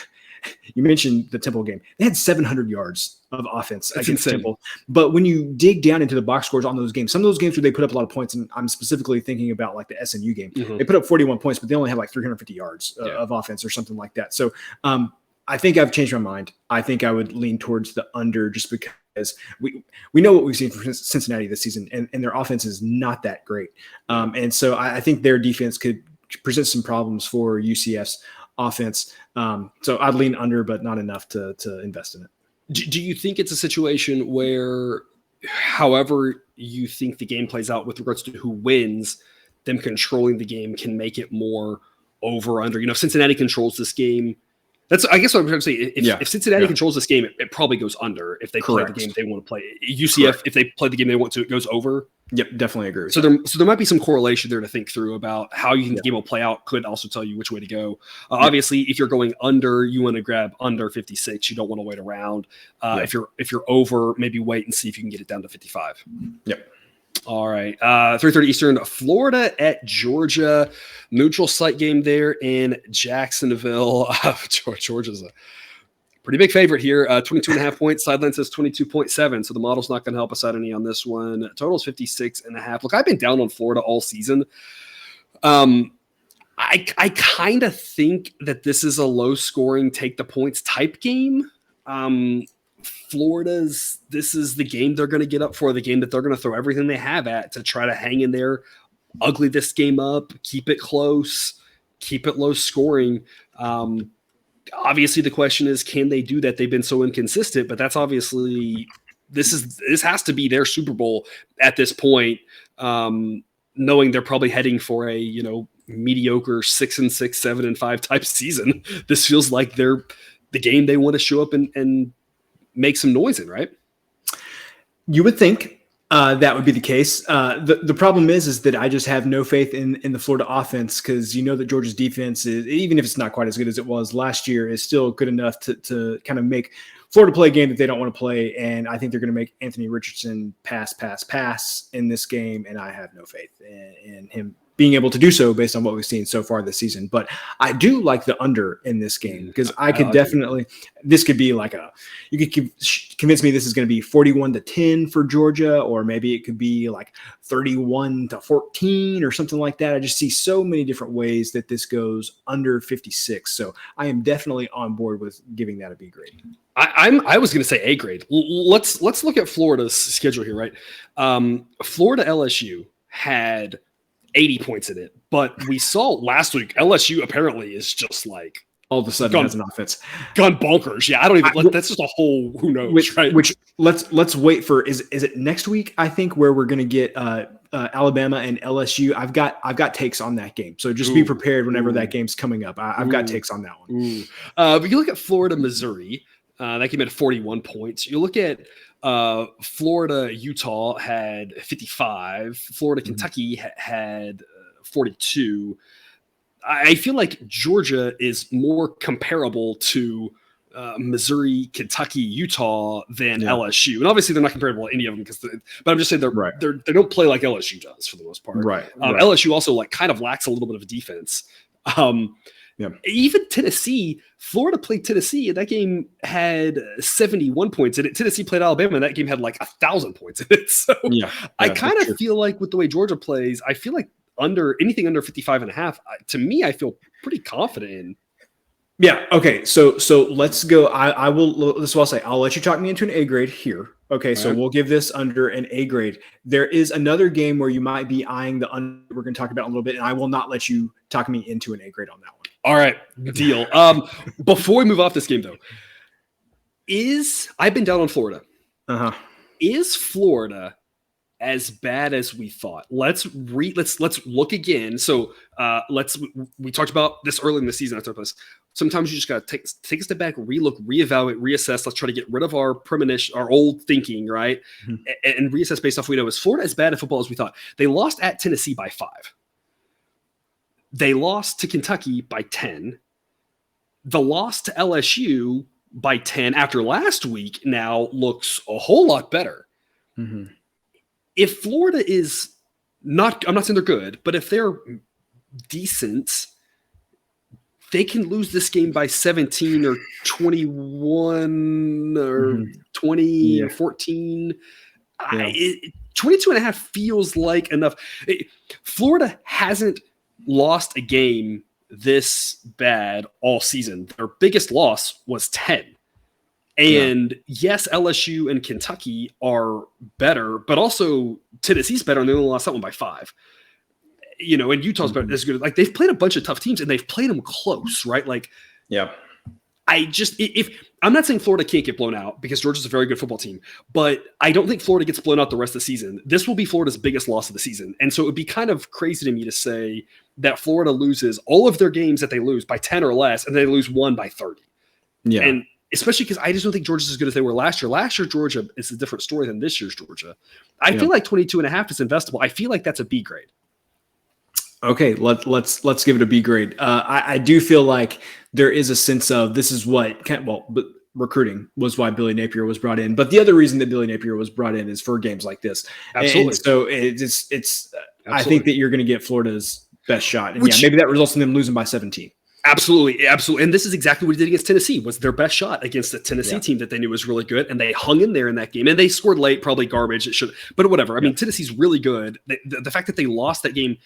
you mentioned the Temple game. They had 700 yards of offense against Temple. But when you dig down into the box scores on those games, some of those games where they put up a lot of points, and I'm specifically thinking about like the SMU game, they put up 41 points, but they only have like 350 yards of offense or something like that. So I think I've changed my mind. I think I would lean towards the under just because we know what we've seen from Cincinnati this season, and their offense is not that great. And so I think their defense could present some problems for UCF's offense. So I'd lean under, but not enough to invest in it. Do you think it's a situation where, however you think the game plays out with regards to who wins, them controlling the game can make it more over under? If Cincinnati controls this game, that's, I guess what I'm trying to say. If Cincinnati controls this game, it probably goes under. If they play the game they want to play, UCF, if they play the game they want to, it goes over. Yep, definitely agree. So there might be some correlation there to think through about how you think the game will play out. Could also tell you which way to go. Obviously, if you're going under, you want to grab under 56. You don't want to wait around. If you're over, maybe wait and see if you can get it down to 55. Yep. All right. 3:30 Eastern, Florida at Georgia. Neutral site game there in Jacksonville. Georgia's a pretty big favorite here. 22.5 points. Sideline says 22.7. So the model's not going to help us out any on this one. Total's 56.5. Look, I've been down on Florida all season. I kind of think that this is a low scoring, take the points type game. This is the game they're going to get up for, the game that they're going to throw everything they have at to try to hang in there, ugly this game up, keep it close, keep it low scoring. Obviously the question is, can they do that? They've been so inconsistent, but that's obviously, this has to be their Super Bowl at this point. Knowing they're probably heading for a, mediocre 6-6, 7-5 type season. This feels like they're the game they want to show up and make some noise in, right? You would think that would be the case. The problem is that I just have no faith in the Florida offense because that Georgia's defense is, even if it's not quite as good as it was last year, is still good enough to kind of make Florida play a game that they don't want to play. And I think they're going to make Anthony Richardson pass in this game, and I have no faith in him being able to do so based on what we've seen so far this season. But I do like the under in this game because I could definitely – this could be like you could convince me this is going to be 41-10 for Georgia, or maybe it could be like 31-14 or something like that. I just see so many different ways that this goes under 56. So I am definitely on board with giving that a B grade. I was going to say A grade. Let's look at Florida's schedule here, right? Florida LSU had 80 points in it, but we saw last week LSU apparently is just like all of a sudden has an offense gone bonkers. Yeah, I don't even. That's just a whole who knows, right? Which let's wait for. Is it next week? I think where we're going to get Alabama and LSU. I've got takes on that game, so just be prepared whenever that game's coming up. I've got takes on that one. But you look at Florida Missouri. That came at 41 points. You look at Florida Utah had 55. Florida Kentucky had 42. I feel like Georgia is more comparable to Missouri, Kentucky, Utah than LSU, and obviously they're not comparable to any of them but I'm just saying they don't play like LSU does for the most part. Right. LSU also kind of lacks a little bit of a defense. Even Tennessee, Florida played Tennessee, and that game had 71 points in it. Tennessee played Alabama, and that game had like 1,000 points in it. So I kind of feel like with the way Georgia plays, I feel like anything under 55.5, to me, I feel pretty confident in. Yeah. Okay. So let's go. I will. This is what I'll say. I'll let you talk me into an A grade here. Okay. So we'll give this under an A grade. There is another game where you might be eyeing the under. We're going to talk about in a little bit, and I will not let you talk me into an A grade on that one. All right. Deal. Before we move off this game, though, I've been down on Florida. Is Florida as bad as we thought? Let's look again. So we talked about this early in the season. I talked about this. Sometimes you just got to take a step back, relook, reevaluate, reassess. Let's try to get rid of our premonition, our old thinking, right? And reassess based off what we know. Is Florida as bad at football as we thought? They lost at Tennessee by 5. They lost to Kentucky by 10. The loss to LSU by 10 after last week now looks a whole lot better. If Florida is not, I'm not saying they're good, but if they're decent, they can lose this game by 17 or 21 or 20 or 14. 22 and a half feels like enough. Florida hasn't lost a game this bad all season. Their biggest loss was 10. And yes, LSU and Kentucky are better, but also Tennessee's better, and they only lost that one by 5. And Utah's better, as good. Like, they've played a bunch of tough teams, and they've played them close, right? Like, if I'm not saying Florida can't get blown out, because Georgia's a very good football team, but I don't think Florida gets blown out the rest of the season. This will be Florida's biggest loss of the season. And so it would be kind of crazy to me to say that Florida loses all of their games that they lose by 10 or less, and they lose 1 by 30. Yeah. And especially because I just don't think Georgia's as good as they were last year. Last year, Georgia is a different story than this year's Georgia. I feel like 22 and a half is investable. I feel like that's a B grade. Okay, let's give it a B grade. I do feel like there is a sense of this is what but recruiting was why Billy Napier was brought in. But the other reason that Billy Napier was brought in is for games like this. Absolutely. And so it's I think that you're going to get Florida's best shot. And maybe that results in them losing by 17. Absolutely. And this is exactly what he did against Tennessee, was their best shot against the Tennessee team that they knew was really good. And they hung in there in that game. And they scored late, probably garbage. It should, but whatever. I mean, Tennessee's really good. The fact that they lost that game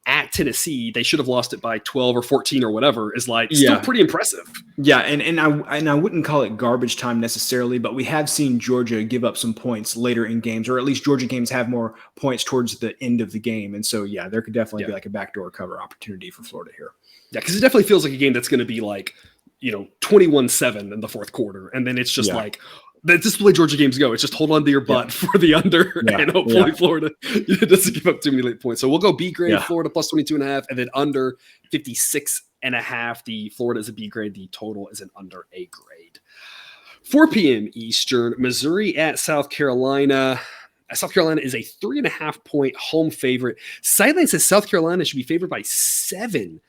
at Tennessee, they should have lost it by 12 or 14 or whatever, is like still pretty impressive. Yeah, and I wouldn't call it garbage time necessarily, but we have seen Georgia give up some points later in games, or at least Georgia games have more points towards the end of the game. And so, there could definitely be like a backdoor cover opportunity for Florida here. Yeah, because it definitely feels like a game that's going to be like, 21-7 in the fourth quarter. And then it's just like, this is the way Georgia games go. It's just hold on to your butt for the under, and hopefully Florida doesn't give up too many late points. So we'll go B grade, Florida plus 22.5, and then under 56.5. The Florida is a B grade. The total is an under A grade. 4 p.m. Eastern, Missouri at South Carolina. South Carolina is a 3.5 point home favorite. Sideline says South Carolina should be favored by 7.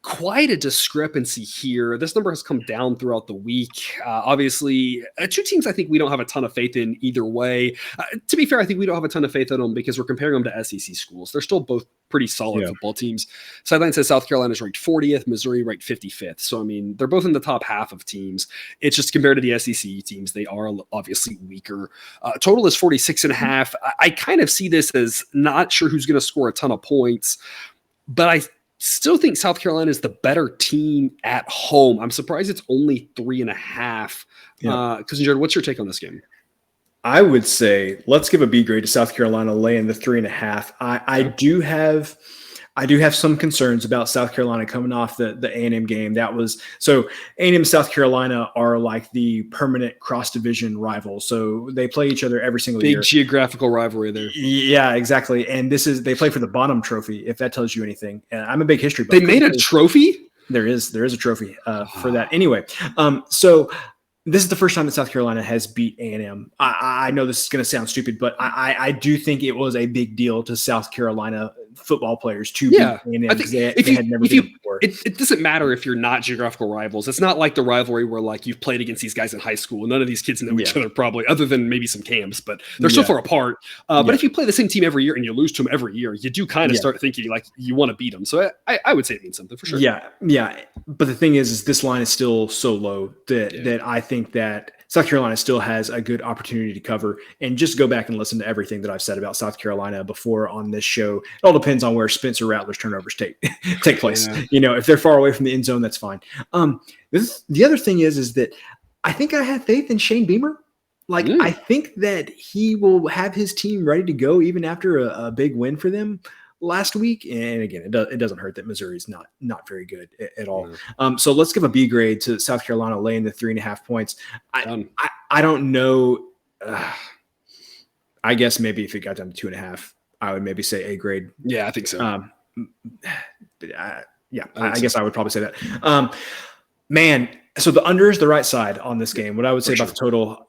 Quite a discrepancy here. This number has come down throughout the week. Obviously, 2 teams I think we don't have a ton of faith in either way. To be fair, I think we don't have a ton of faith in them because we're comparing them to SEC schools. They're still both pretty solid football teams. Sideline says South Carolina is ranked 40th, Missouri ranked 55th. So, I mean, they're both in the top half of teams. It's just compared to the SEC teams, they are obviously weaker. Total is 46.5. I kind of see this as not sure who's going to score a ton of points, but I still think South Carolina is the better team at home. I'm surprised it's only 3.5. Because Jared, what's your take on this game? I would say let's give a B grade to South Carolina, laying the 3.5. I do have some concerns about South Carolina coming off the A&M game. That was so A&M and South Carolina are like the permanent cross-division rivals. So they play each other every single year. Big geographical rivalry there. Yeah, exactly. And they play for the bottom trophy, if that tells you anything. I'm a big history buff. They made a trophy? There is a trophy for that. Anyway, so this is the first time that South Carolina has beat A&M. I know this is going to sound stupid, but I do think it was a big deal to South Carolina football players to beat A&M. I think they had never been before. It doesn't matter if you're not geographical rivals. It's not like the rivalry where like you've played against these guys in high school. None of these kids know each other probably, other than maybe some camps, but they're so far apart. But if you play the same team every year and you lose to them every year, you do kind of start thinking like you want to beat them. So I would say it means something for sure. Yeah. But the thing is this line is still so low that I think that South Carolina still has a good opportunity to cover. And just go back and listen to everything that I've said about South Carolina before on this show. It all depends on where Spencer Rattler's turnovers take place. if they're far away from the end zone, that's fine. The other thing is that I think I have faith in Shane Beamer. Like, I think that he will have his team ready to go even after a big win for them last week. And again, it doesn't hurt that Missouri's not very good at all. So let's give a B grade to South Carolina laying the 3.5 points. I don't know. I guess maybe if it got down to 2.5, I would maybe say A grade. Yeah, I think so. I guess I would probably say that. Man, so the under is the right side on this game. What I would say about the total,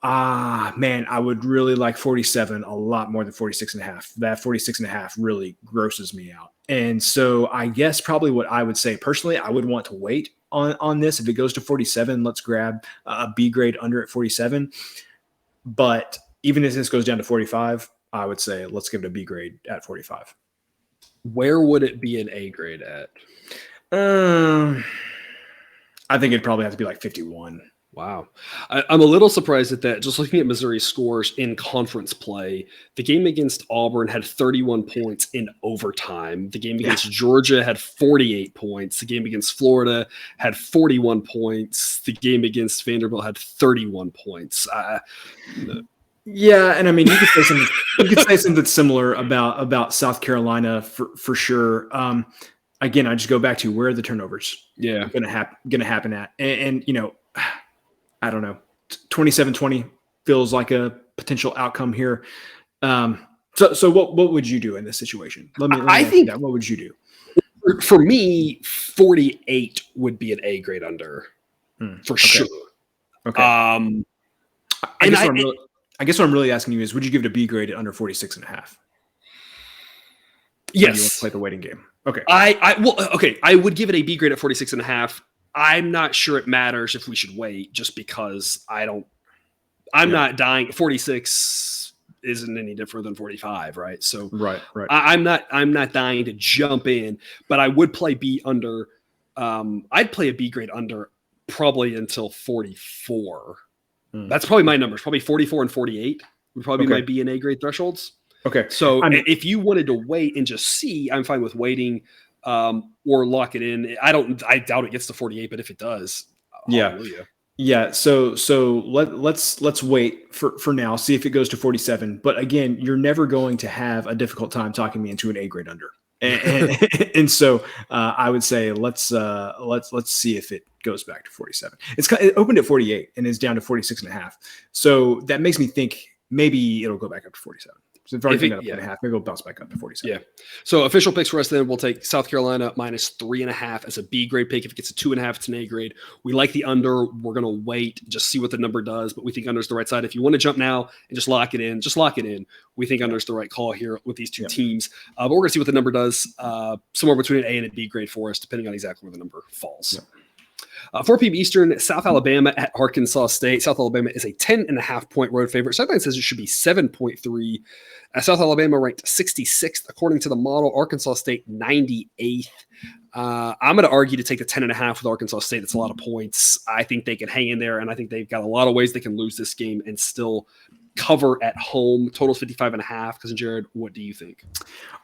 man, I would really like 47 a lot more than 46.5. That 46.5 really grosses me out. And so I guess probably what I would say personally, I would want to wait on this. If it goes to 47, let's grab a B grade under at 47. But even if this goes down to 45, I would say let's give it a B grade at 45. Where would it be an A grade at? I think it'd probably have to be like 51. Wow. I'm a little surprised at that. Just looking at Missouri's scores in conference play, the game against Auburn had 31 points in overtime. The game against Georgia had 48 points. The game against Florida had 41 points. The game against Vanderbilt had 31 points. Yeah, and I mean, you could say something similar about South Carolina for sure. Again, I just go back to where are the turnovers? Yeah, going to happen at, and I don't know. 27-20 feels like a potential outcome here. So what would you do in this situation? I think what would you do? For me, 48 would be an A grade under for sure. Okay. I guess what I'm really asking you is, would you give it a B grade at under 46.5? Yes. You want to play the waiting game. Okay. I would give it a B grade at 46.5. I'm not sure it matters if we should wait, just because I'm not dying. 46 isn't any different than 45, right? So right. I'm not dying to jump in, but I would play B under. I'd play a B grade under probably until 44. That's probably my numbers. Probably 44 and 48 would probably be my B and A grade thresholds. Okay. So if you wanted to wait and just see, I'm fine with waiting or lock it in. I doubt it gets to 48, but if it does, hallelujah. Yeah. So let's wait for now, see if it goes to 47. But again, you're never going to have a difficult time talking me into an A grade under. And so I would say let's see if it goes back to 47. It opened at 48 and is down to 46.5. So that makes me think maybe it'll go back up to 47. So if already up 1.5, maybe it'll bounce back up to 47. Yeah. So official picks for us then, we'll take South Carolina minus 3.5 as a B grade pick. If it gets a 2.5, it's an A grade. We like the under. We're going to wait, just see what the number does, but we think under is the right side. If you want to jump now and just lock it in, just lock it in. We think under is the right call here with these two teams. But we're going to see what the number does, somewhere between an A and a B grade for us, depending on exactly where the number falls. 4 p.m. Eastern, South Alabama at Arkansas State. South Alabama is a 10.5 point road favorite. Sideline says it should be 7.3. South Alabama ranked 66th according to the model. Arkansas State 98th. I'm going to argue to take the 10.5 with Arkansas State. That's a lot of points. I think they can hang in there, and I think they've got a lot of ways they can lose this game and still cover at home. Total's 55.5. Cousin Jared, what do you think?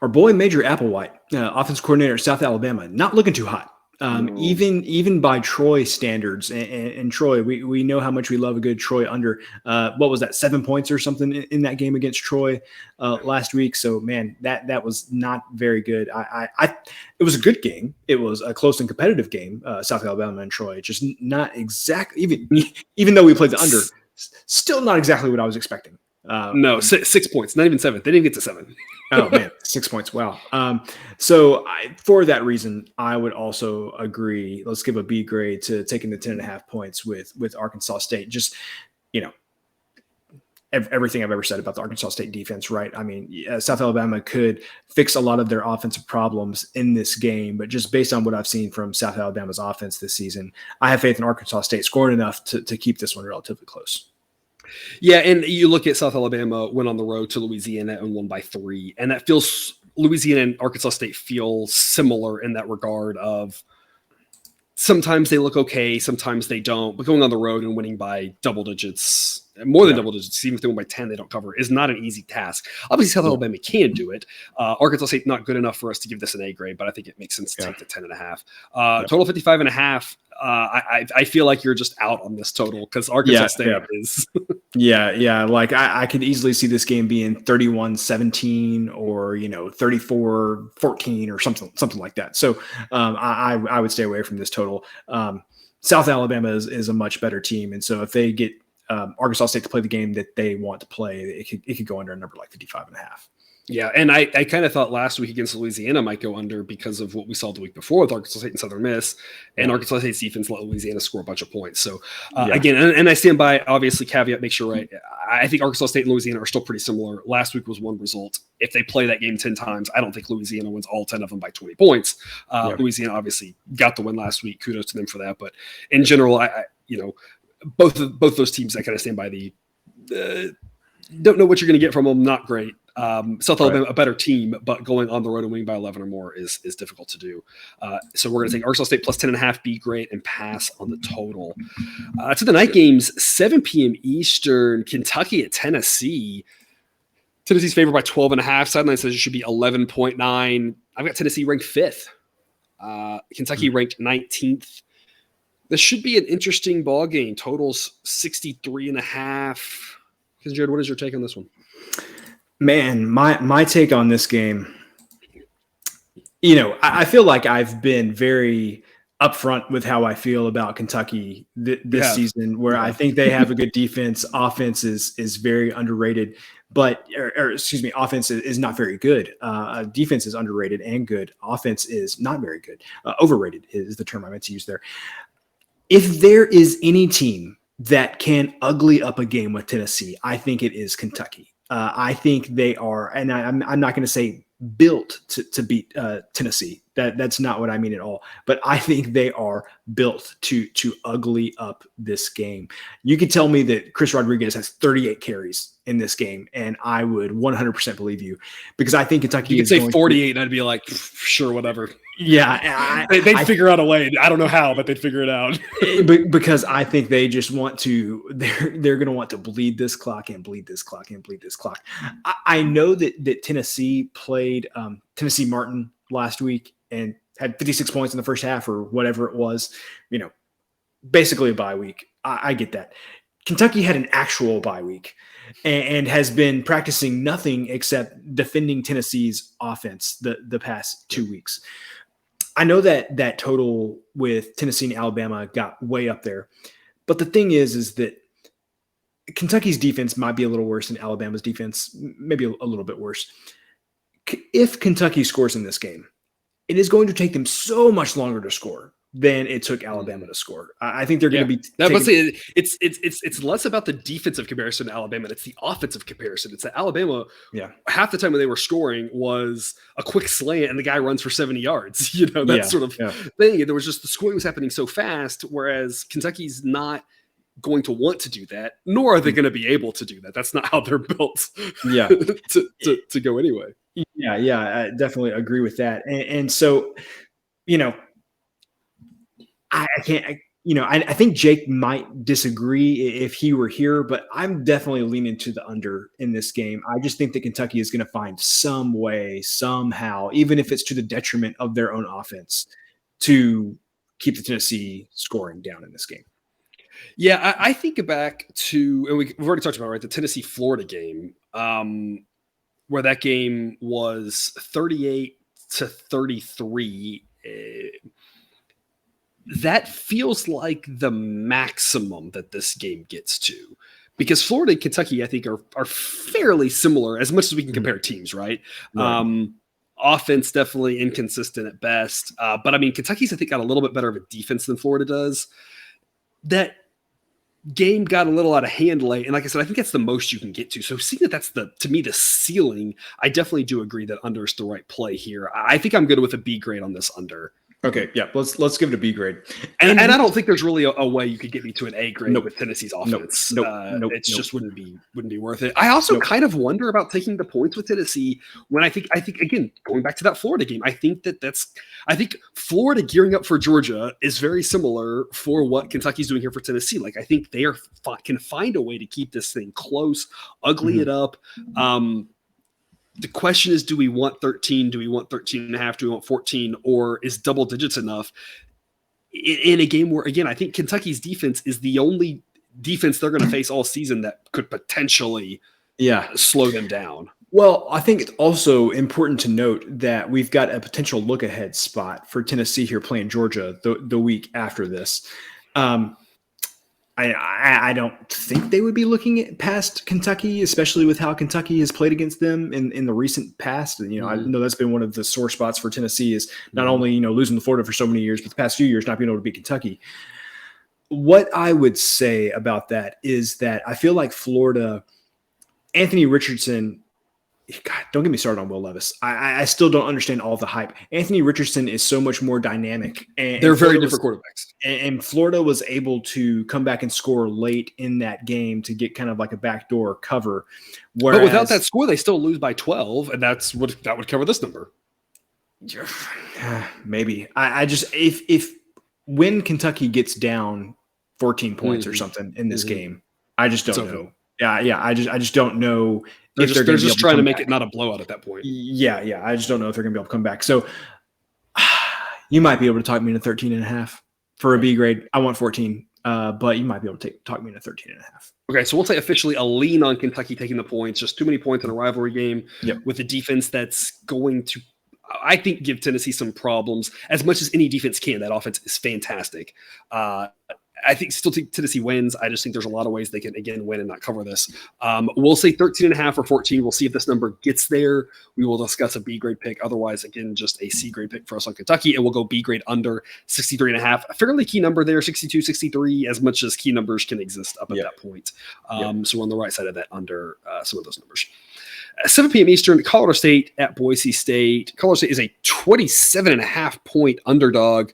Our boy Major Applewhite, offensive coordinator at South Alabama, not looking too hot. Even by Troy standards, and Troy, we know how much we love a good Troy under. What was that, 7 points or something in that game against Troy last week? So man, that was not very good. It was a good game. It was a close and competitive game. South Alabama and Troy, just not exactly even though we played the under, still not exactly what I was expecting. No, 6 points, not even 7. They didn't get to 7. Oh man, 6 points. Wow. So for that reason, I would also agree. Let's give a B grade to taking the 10.5 points with Arkansas State. Just, everything I've ever said about the Arkansas State defense, right? I mean, South Alabama could fix a lot of their offensive problems in this game, but just based on what I've seen from South Alabama's offense this season, I have faith in Arkansas State scoring enough to keep this one relatively close. Yeah, and you look at South Alabama went on the road to Louisiana and won by 3, and that feels Louisiana and Arkansas State feel similar in that regard of sometimes they look okay, sometimes they don't, but going on the road and winning by double digits more than double digits, even if they win by 10, they don't cover, is not an easy task. Obviously, South Alabama can do it. Arkansas State, not good enough for us to give this an A grade, but I think it makes sense to take the 10.5. Total 55.5. I feel like you're just out on this total because Arkansas State is. Like I could easily see this game being 31-17 or 34-14 or something like that. So I would stay away from this total. South Alabama is a much better team, and so if they get Arkansas State to play the game that they want to play, it could go under a number like 55.5. Yeah, and I kind of thought last week against Louisiana might go under because of what we saw the week before with Arkansas State and Southern Miss, and Arkansas State's defense let Louisiana score a bunch of points. So again, and I stand by, obviously, caveat, make sure right. I think Arkansas State and Louisiana are still pretty similar. Last week was one result. If they play that game 10 times, I don't think Louisiana wins all 10 of them by 20 points. Louisiana obviously got the win last week. Kudos to them for that. But in general, I both those teams, I kind of stand by the don't know what you're going to get from them. Not great. South Alabama, a better team, but going on the road and winning by 11 or more is difficult to do. So we're going to take Arkansas State plus 10.5, be great, and pass on the total. To the night games, 7 p.m. Eastern, Kentucky at Tennessee. Tennessee's favored by 12.5. Sideline says it should be 11.9. I've got Tennessee ranked 5th. Kentucky ranked 19th. This should be an interesting ball game. Totals 63.5. Jared, what is your take on this one? Man, my take on this game, I feel like I've been very upfront with how I feel about Kentucky this season, where I think they have a good defense. Offense is very underrated, but offense is not very good. Defense is underrated and good. Offense is not very good. Overrated is the term I meant to use there. If there is any team that can ugly up a game with Tennessee, I think it is Kentucky. I think they are, and I'm not going to say built to beat Tennessee. That's not what I mean at all. But I think they are built to ugly up this game. You could tell me that Chris Rodriguez has 38 carries in this game, and I would 100% believe you, because I think Kentucky. You could say 48, and I'd be like, sure, whatever. Yeah, they'd figure out a way. I don't know how, but they'd figure it out. Because I think they just want to. They're going to want to bleed this clock and bleed this clock and bleed this clock. I know that Tennessee played Tennessee Martin last week and had 56 points in the first half or whatever it was. Basically a bye week. I get that. Kentucky had an actual bye week and has been practicing nothing except defending Tennessee's offense the past 2 weeks. I know that total with Tennessee and Alabama got way up there, but the thing is that Kentucky's defense might be a little worse than Alabama's defense, maybe a little bit worse. If Kentucky scores in this game, it is going to take them so much longer to score than it took Alabama to score. I think they're going to be. It's less about the defensive comparison to Alabama. It's the offensive comparison. It's that Alabama. Half the time when they were scoring was a quick slant and the guy runs for 70 yards. That sort of thing. And there was just the scoring was happening so fast, whereas Kentucky's not going to want to do that, nor are they going to be able to do that. That's not how they're built. To go anyway. I definitely agree with that. And so, I can't, I think Jake might disagree if he were here, but I'm definitely leaning to the under in this game. I just think that Kentucky is going to find some way, somehow, even if it's to the detriment of their own offense, to keep the Tennessee scoring down in this game. Yeah, I think back to, and we've already talked about, the Tennessee-Florida game, where that game was 38-33. That feels like the maximum that this game gets to, because Florida and Kentucky, I think, are fairly similar as much as we can compare teams, right? Offense definitely inconsistent at best, but I mean, Kentucky's, I think, got a little bit better of a defense than Florida does. That game got a little out of hand late, and like I said, I think that's the most you can get to. So seeing that's to me the ceiling, I definitely do agree that under is the right play here. I think I'm good with a B grade on this under. Okay, yeah, let's give it a B grade. And I don't think there's really a way you could get me to an A grade Nope. with Tennessee's offense. Nope. Just wouldn't be worth it. I also kind of wonder about taking the points with Tennessee when I think again, going back to that Florida game, I think Florida gearing up for Georgia is very similar for what Kentucky's doing here for Tennessee. Like I think they can find a way to keep this thing close, ugly it up. The question is, do we want 13? Do we want 13 and a half? Do we want 14? Or is double digits enough in a game where, again, I think Kentucky's defense is the only defense they're going to face all season that could potentially slow them down. Well, I think it's also important to note that we've got a potential look ahead spot for Tennessee here playing Georgia the week after this. I don't think they would be looking past Kentucky, especially with how Kentucky has played against them in the recent past. And, I know that's been one of the sore spots for Tennessee is not only, losing to Florida for so many years, but the past few years not being able to beat Kentucky. What I would say about that is that I feel like Florida, Anthony Richardson, God, don't get me started on Will Levis. I still don't understand all the hype. Anthony Richardson is so much more dynamic. And they're very different quarterbacks. And Florida was able to come back and score late in that game to get kind of like a backdoor cover. But without that score, they still lose by 12, and that would cover this number. Maybe. I just if when Kentucky gets down 14 points or something in this game, I just don't know. Yeah. I just don't know. They're just trying to make it not a blowout at that point. Yeah. I just don't know if they're going to be able to come back. So you might be able to talk me into 13 and a half for a B grade. I want 14, but you might be able to talk me into 13 and a half. Okay, so we'll say officially a lean on Kentucky taking the points. Just too many points in a rivalry game with a defense that's going to, I think, give Tennessee some problems as much as any defense can. That offense is fantastic. I think still Tennessee wins. I just think there's a lot of ways they can, again, win and not cover this. We'll say 13 and a half or 14. We'll see if this number gets there. We will discuss a B grade pick. Otherwise, again, just a C grade pick for us on Kentucky. And we'll go B grade under 63 and a half. A fairly key number there, 62, 63, as much as key numbers can exist up at that point. So we're on the right side of that under some of those numbers. 7 p.m. Eastern, Colorado State at Boise State. Colorado State is a 27 and a half point underdog.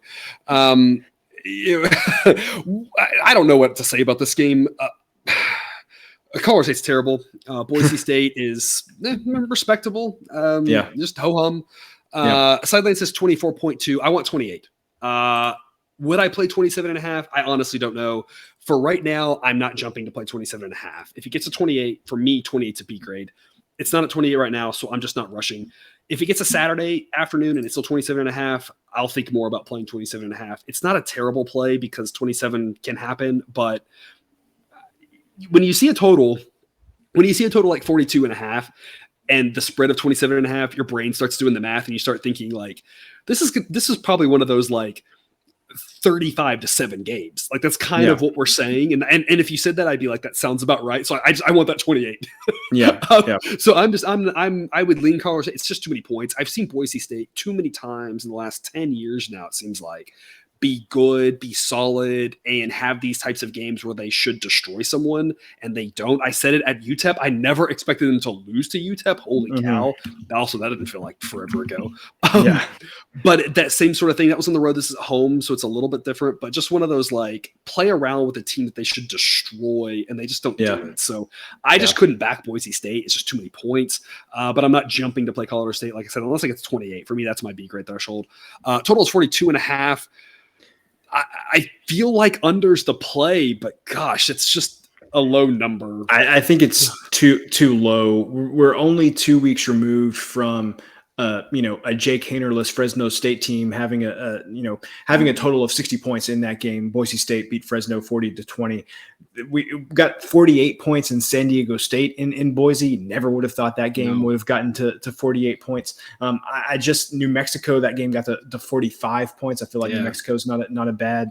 I don't know what to say about this game. Colorado State's terrible. Boise State is respectable. Just ho-hum. Sideline says 24.2. I want 28. Would I play 27 and a half? I honestly don't know. For right now, I'm not jumping to play 27 and a half. If it gets to 28, for me, 28's a B grade. It's not at 28 right now, so I'm just not rushing. If it gets a Saturday afternoon and it's still 27 and a half, I'll think more about playing 27 and a half. It's not a terrible play because 27 can happen, but when you see a total like 42 and a half and the spread of 27 and a half, your brain starts doing the math and you start thinking like, this is probably one of those like 35-7 games. Like that's kind of what we're saying. And if you said that, I'd be like, that sounds about right. So I want that 28. So I would lean Colorado State. It's just too many points. I've seen Boise State too many times in the last 10 years now. It seems like be good, be solid, and have these types of games where they should destroy someone and they don't. I said it at UTEP. I never expected them to lose to UTEP. Holy cow. Also, that didn't feel like forever ago. But that same sort of thing, that was on the road. This is at home, so it's a little bit different, but just one of those like play around with a team that they should destroy and they just don't do it. So I just couldn't back Boise State. It's just too many points. But I'm not jumping to play Colorado State. Like I said, unless it gets 28. For me, that's my B grade threshold. Total is 42 and a half. I feel like under's the play, but gosh, it's just a low number. I think it's too low. We're only 2 weeks removed from a Jake Haynerless Fresno State team having a total of 60 points in that game. Boise State beat Fresno 40-20. We got 48 points in San Diego State in Boise. Never would have thought that game would have gotten to 48 points. I just New Mexico, that game got to 45 points. I feel like New Mexico's not a bad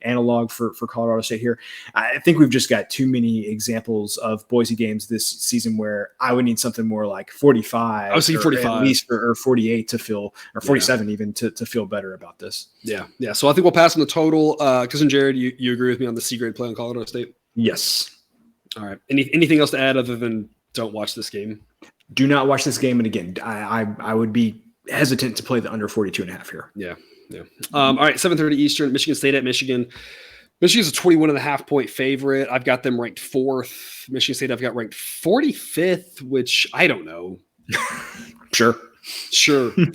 analog for Colorado State here. I think we've just got too many examples of Boise games this season where I would need something more like 45. I was thinking 45 at least, or 48 to feel, or 47 even to feel better about this. Yeah. So I think we'll pass on the total. Cousin Jared, you agree with me on the C grade play on Colorado State? Yes. All right. Anything else to add other than don't watch this game? Do not watch this game. And again, I would be hesitant to play the under 42 and a half here. Yeah. Yeah. All right, 7:30 Eastern, Michigan State at Michigan. Michigan's a 21.5-point favorite. I've got them ranked 4th. Michigan State I've got ranked 45th, which I don't know. Sure.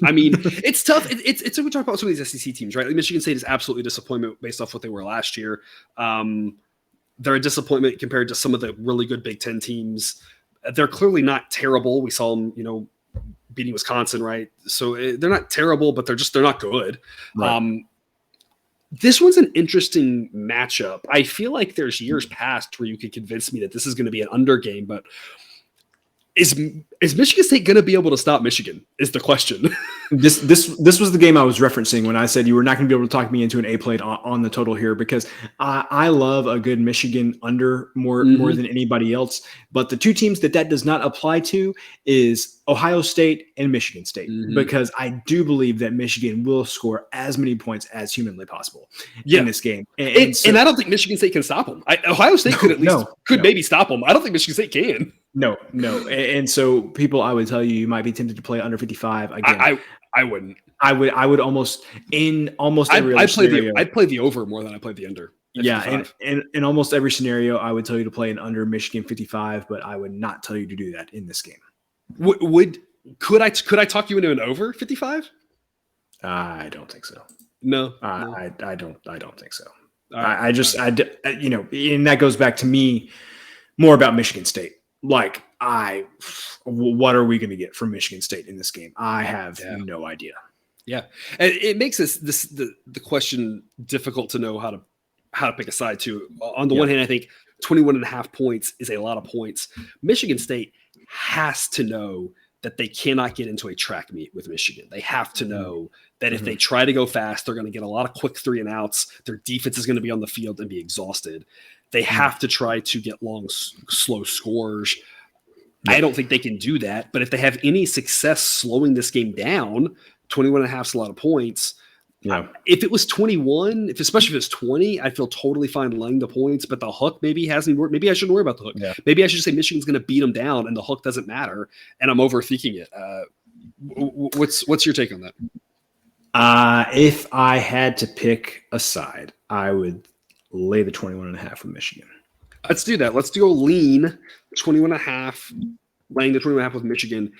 I mean, it's tough. It's we talk about some of these SEC teams, right? Like Michigan State is absolutely a disappointment based off what they were last year. They're a disappointment compared to some of the really good Big Ten teams. They're clearly not terrible. We saw them, beating Wisconsin, right? So they're not terrible, but they're not good. Right. This one's an interesting matchup. I feel like there's years past where you could convince me that this is going to be an under game, but is Michigan State going to be able to stop Michigan is the question. This was the game I was referencing when I said you were not going to be able to talk me into an A plate on the total here, because I love a good Michigan under more than anybody else. But the two teams that does not apply to is Ohio State and Michigan State, because I do believe that Michigan will score as many points as humanly possible in this game. And I don't think Michigan State can stop them. Ohio State could maybe stop them. I don't think Michigan State can. No. And so people, I would tell you might be tempted to play under 55 again. I wouldn't. I would almost every other scenario. I'd play the over more than I play the under. Yeah, and in almost every scenario, I would tell you to play an under Michigan 55, but I would not tell you to do that in this game. Could I talk you into an over 55? I don't think so. No. I don't think so. And that goes back to me more about Michigan State. Like, what are we going to get from Michigan State in this game? I have no idea. Yeah, and it makes the question difficult to know how to pick a side too. On the one hand, I think 21.5 points is a lot of points. Michigan State has to know that they cannot get into a track meet with Michigan. They have to know that if they try to go fast, they're going to get a lot of quick 3 and outs. Their defense is going to be on the field and be exhausted. They have to try to get long, slow scores. I don't think they can do that. But if they have any success slowing this game down, 21.5 is a lot of points. Yeah. If it was 21, especially if it's 20, I feel totally fine laying the points. But the hook maybe hasn't worked. Maybe I shouldn't worry about the hook. Yeah. Maybe I should say Michigan's going to beat them down, and the hook doesn't matter. And I'm overthinking it. What's your take on that? If I had to pick a side, I would lay the 21.5 with Michigan. Let's do that. Let's go lean 21.5, laying the 21.5 with Michigan.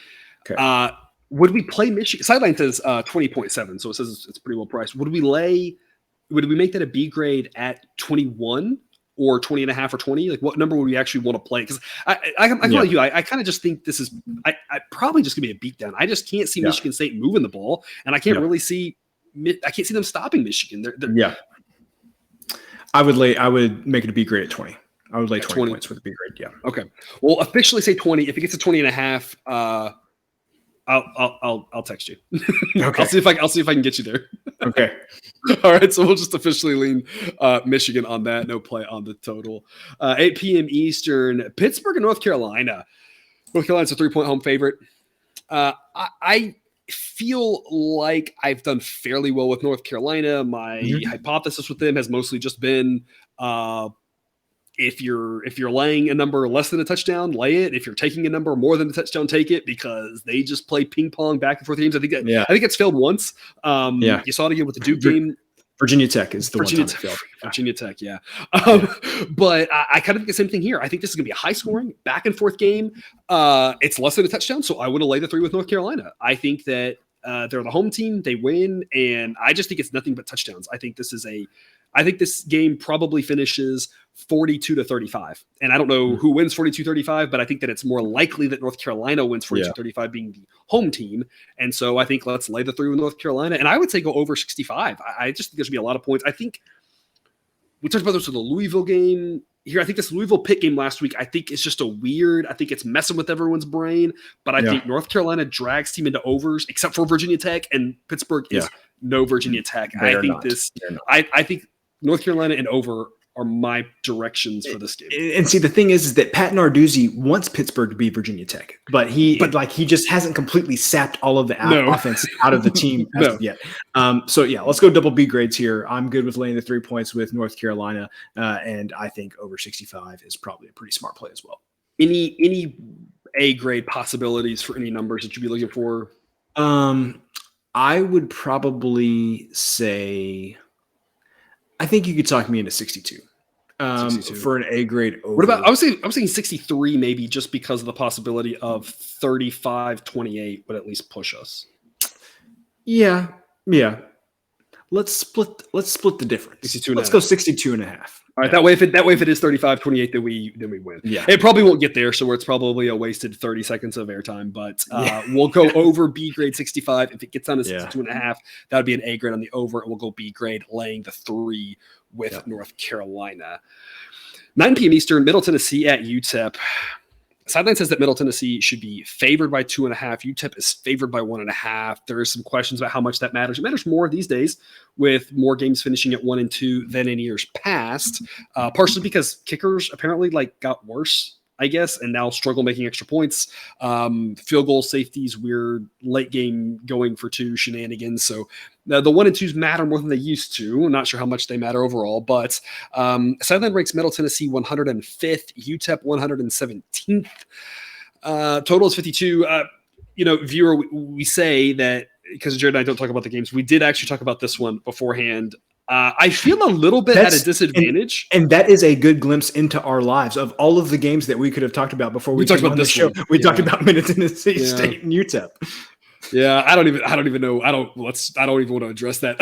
Okay. Would we play Michigan? Sideline says 20.7, so it says it's pretty well priced. Would we make that a B grade at 21 or 20.5 or 20? Like, what number would we actually want to play? Because I'm like you. I kind of just think this is I probably just gonna be a beatdown. I just can't see Michigan State moving the ball, and I can't really see. I can't see them stopping Michigan. They're I would make it a B grade at 20. I would lay 20 points with a B grade. Yeah. Okay. Well, officially say 20. If it gets to 20.5, I'll text you. Okay. I'll see if I can get you there. Okay. All right. So we'll just officially lean Michigan on that. No play on the total. 8 p.m. Eastern. Pittsburgh and North Carolina. North Carolina's a 3-point home favorite. I feel like I've done fairly well with North Carolina. My hypothesis with them has mostly just been if you're laying a number less than a touchdown, lay it. If you're taking a number more than a touchdown, take it, because they just play ping pong back and forth games. I think it's failed once. You saw it again with the Duke game. Virginia Tech is the one time it failed. Virginia Tech, but I kind of think the same thing here. I think this is going to be a high-scoring, back-and-forth game. It's less than a touchdown, so I would have laid the 3 with North Carolina. I think that they're the home team. They win, and I just think it's nothing but touchdowns. I think this game probably finishes 42-35. And I don't know who wins 42-35, but I think that it's more likely that North Carolina wins 42-35 being the home team. And so I think let's lay the 3 with North Carolina. And I would say go over 65. I just think there's going to be a lot of points. I think we talked about this with the Louisville game here. I think this Louisville Pitt game last week, I think it's just I think it's messing with everyone's brain. But I think North Carolina drags team into overs, except for Virginia Tech, and Pittsburgh is no Virginia Tech. I think North Carolina and over are my directions for this game. And see, the thing is that Pat Narduzzi wants Pittsburgh to be Virginia Tech, but he just hasn't completely sapped all of the offense out of the team as of yet. Let's go double B grades here. I'm good with laying the 3 points with North Carolina, and I think over 65 is probably a pretty smart play as well. Any A grade possibilities for any numbers that you'd be looking for? I would probably say, I think you could talk me into 62. 62. For an A grade over. What about, I was thinking 63 maybe, just because of the possibility of 35-28 would at least push us. Yeah. Let's split the difference. 62 Let's go 62 and a half. All right, that way if it is 35-28, then we win. Yeah. It probably won't get there, so it's probably a wasted 30 seconds of airtime, but we'll go over B grade 65. If it gets down to 62 and a half, that would be an A grade on the over, and we'll go B grade laying the 3 with North Carolina. 9 p.m. Eastern, Middle Tennessee at UTEP. Sideline says that Middle Tennessee should be favored by 2.5. UTEP is favored by 1.5. There are some questions about how much that matters. It matters more these days with more games finishing at 1 and 2 than in years past, partially because kickers apparently got worse, I guess, and now struggle making extra points. Field goal safeties, weird late game going for 2 shenanigans. So the 1 and 2s matter more than they used to. I'm not sure how much they matter overall, but Sideline ranks Middle Tennessee 105th, UTEP 117th. Total is 52. Viewer, we say that because Jared and I don't talk about the games, we did actually talk about this one beforehand. I feel a little bit at a disadvantage. And that is a good glimpse into our lives of all of the games that we could have talked about before we talked about this show. one. We talked about Middle Tennessee State and UTEP. Yeah, I don't even know. I don't even want to address that.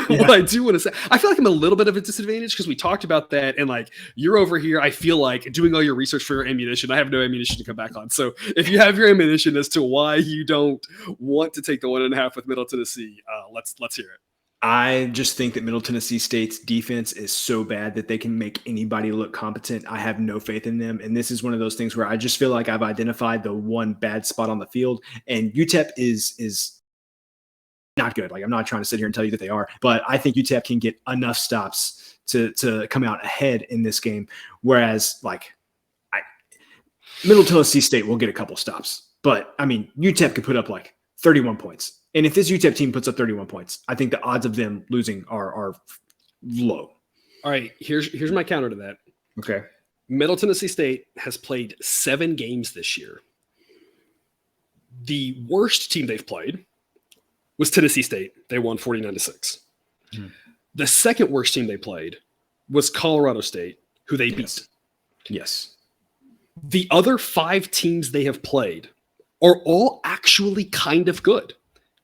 What I do want to say, I feel like I'm a little bit of a disadvantage because we talked about that, and you're over here. I feel like doing all your research for your ammunition. I have no ammunition to come back on. So if you have your ammunition as to why you don't want to take the 1.5 with Middle Tennessee, let's hear it. I just think that Middle Tennessee State's defense is so bad that they can make anybody look competent. I have no faith in them. And this is one of those things where I just feel like I've identified the one bad spot on the field. And UTEP is not good. I'm not trying to sit here and tell you that they are, but I think UTEP can get enough stops to come out ahead in this game. Whereas Middle Tennessee State will get a couple stops. But I mean, UTEP could put up 31 points. And if this UTEP team puts up 31 points, I think the odds of them losing are low. All right, here's my counter to that. Okay. Middle Tennessee State has played 7 games this year. The worst team they've played was Tennessee State. They won 49-6. The second worst team they played was Colorado State, who they beat. Yes. The other 5 teams they have played are all actually kind of good.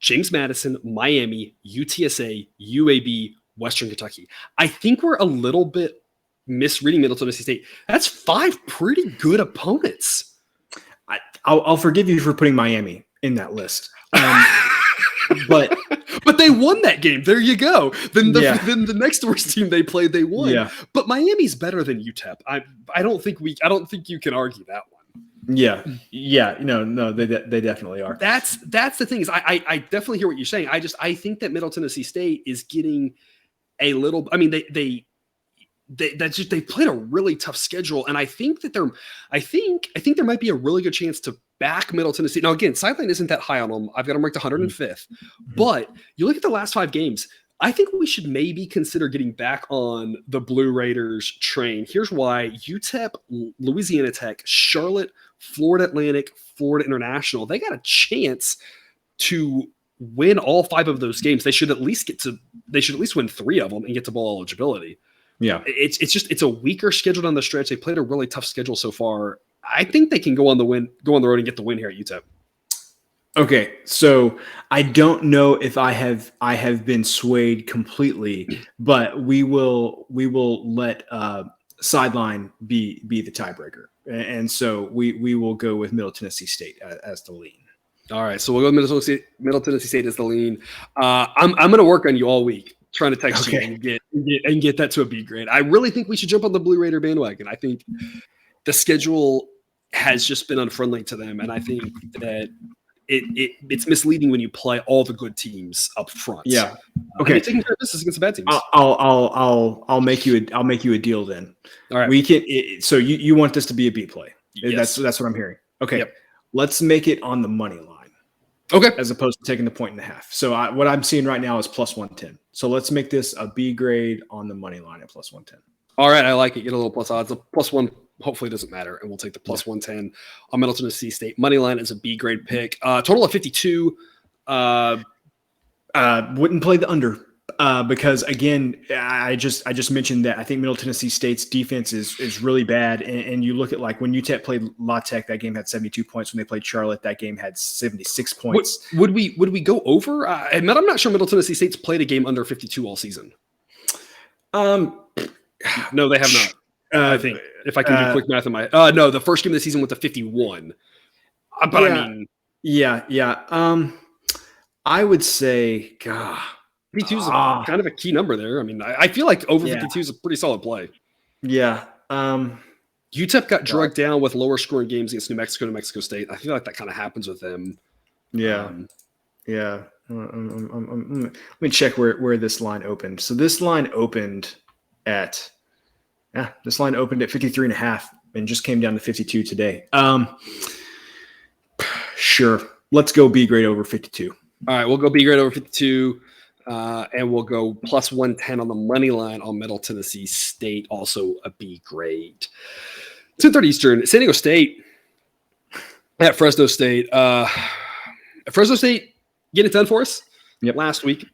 James Madison, Miami, UTSA, UAB, Western Kentucky. I think we're a little bit misreading Middle Tennessee State. That's 5 pretty good opponents. I'll forgive you for putting Miami in that list. But they won that game. There you go. Then the next worst team they played, they won. Yeah. But Miami's better than UTEP. I don't think you can argue that one. Yeah. No, they definitely are. That's the thing is I definitely hear what you're saying. I think that Middle Tennessee State is getting a little. I mean, they played a really tough schedule, and I think that I think there might be a really good chance to back Middle Tennessee. Now, again, Sideline isn't that high on them. I've got them ranked 105th, but you look at the last 5 games. I think we should maybe consider getting back on the Blue Raiders train. Here's why: UTEP, Louisiana Tech, Charlotte, Florida Atlantic, Florida International. They got a chance to win all 5 of those games. They should at least win 3 of them and get to bowl eligibility. Yeah, it's a weaker schedule on the stretch. They played a really tough schedule so far. I think they can go on the road and get the win here at UTEP. Okay, so I don't know if I have been swayed completely, but we will let Sideline be the tiebreaker, and so we will go with Middle Tennessee State as the lean. All right, so we'll go with Middle Tennessee State as the lean. I'm going to work on you all week, trying to text you and get that to a B grade. I really think we should jump on the Blue Raider bandwagon. I think the schedule has just been unfriendly to them, and I think that it's misleading when you play all the good teams up front. Yeah. Okay. Taking care of business against the bad teams. I'll make you a deal then. All right. We can. So you want this to be a B play? Yes. That's what I'm hearing. Okay. Yep. Let's make it on the money line. Okay. As opposed to taking the 1.5. So what I'm seeing right now is plus 110. So let's make this a B grade on the money line at plus 110. All right. I like it. Get a little plus odds. The plus 1 hopefully doesn't matter, and we'll take the plus 110 on Middle Tennessee State. Money line is a B grade pick. Total of 52. Wouldn't play the under. Because again, I just mentioned that I think Middle Tennessee State's defense is really bad, and you look at like when UTEP played La Tech, that game had 72 points. When they played Charlotte, that game had 76 points. Would we go over? I'm not sure Middle Tennessee State's played a game under 52 all season. No, they have not. I think if I can do quick math in my no, the first game of the season went to 51. But yeah, I mean, yeah. I would say, God. 52 is kind of a key number there. I mean, I feel like over 52 is a pretty solid play. Yeah. UTEP got drugged down with lower scoring games against New Mexico and New Mexico State. I feel like that kind of happens with them. Yeah. Let me check where this line opened. So this line opened at 53.5 and just came down to 52 today. Sure. Let's go B grade over 52. All right, we'll go B grade over 52. And we'll go plus 110 on the money line on Middle Tennessee State, also a B grade. 10:30 Eastern, San Diego State at Fresno State. Fresno State getting it done for us last week.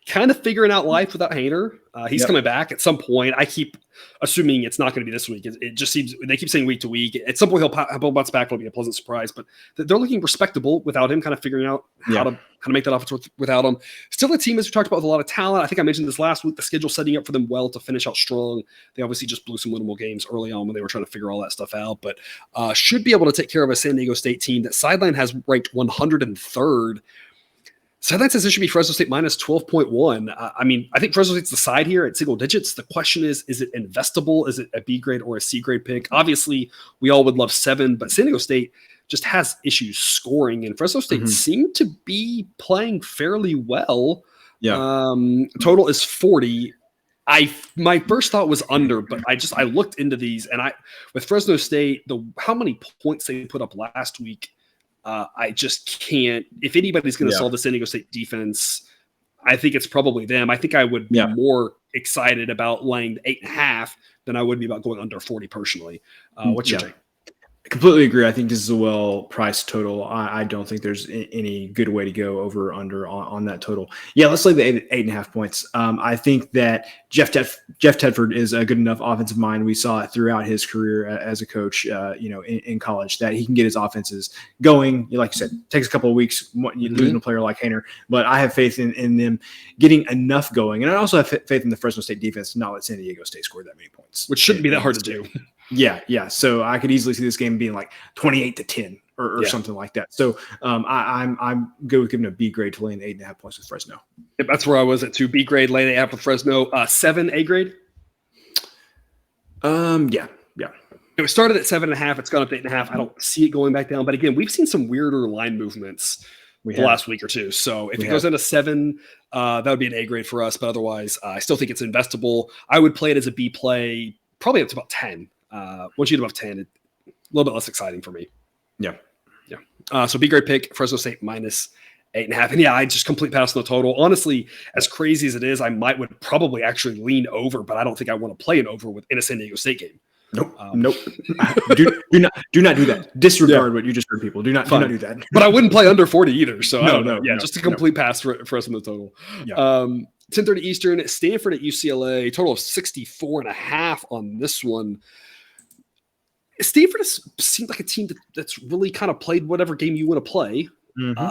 Kind of figuring out life without Hainer. He's coming back at some point. I keep assuming it's not going to be this week. It just seems they keep saying week to week. At some point he'll bounce back. It'll be a pleasant surprise. But they're looking respectable without him. Kind of figuring out how to make that offense without him. Still a team, as we talked about, with a lot of talent. I think I mentioned this last week. The schedule setting up for them well to finish out strong. They obviously just blew some winnable games early on when they were trying to figure all that stuff out. But should be able to take care of a San Diego State team that Sideline has ranked 103rd. Sideline says it should be Fresno State minus 12.1. I mean, I think Fresno State's the side here at single digits. The question is it investable? Is it a B grade or a C grade pick? Obviously, we all would love 7, but San Diego State just has issues scoring, and Fresno State seemed to be playing fairly well. Yeah. Total is 40. My first thought was under, but I looked into these, and with Fresno State, how many points they put up last week. I just can't. If anybody's going to solve the San Diego State defense, I think it's probably them. I think I would be more excited about laying 8.5 than I would be about going under 40 personally. What's your take? I completely agree. I think this is a well-priced total. I don't think there's any good way to go over or under on that total. Yeah, let's lay the 8.5 points. I think that Jeff Tedford is a good enough offensive mind. We saw it throughout his career as a coach, in college, that he can get his offenses going. Like you said, it takes a couple of weeks losing a player like Hainer, but I have faith in them getting enough going. And I also have faith in the Fresno State defense to not let San Diego State score that many points. Which shouldn't be that hard to do. Yeah. So I could easily see this game being like 28-10 or something like that. So I'm good with giving a B grade to laying 8.5 points with Fresno. Yep, that's where I was at 2. B grade, laying 8.5 with Fresno. 7 A grade. Yeah. It started at 7.5. It's gone up to 8.5. I don't see it going back down. But again, we've seen some weirder line movements the last week or two. So if it goes into 7, that would be an A grade for us. But otherwise, I still think it's investable. I would play it as a B play, probably up to about 10. Once you get above 10, it's a little bit less exciting for me. Yeah. So B grade pick, Fresno State minus 8.5. And I just complete pass on the total. Honestly, as crazy as it is, I would probably actually lean over, but I don't think I want to play an over in a San Diego State game. Nope. do not do that. Disregard what you just heard, people. Do not do that. But I wouldn't play under 40 either. So just a complete pass for us in the total. Yeah. 10:30 Eastern, Stanford at UCLA, total of 64.5 on this one. Stanford seemed like a team that's really kind of played whatever game you want to play.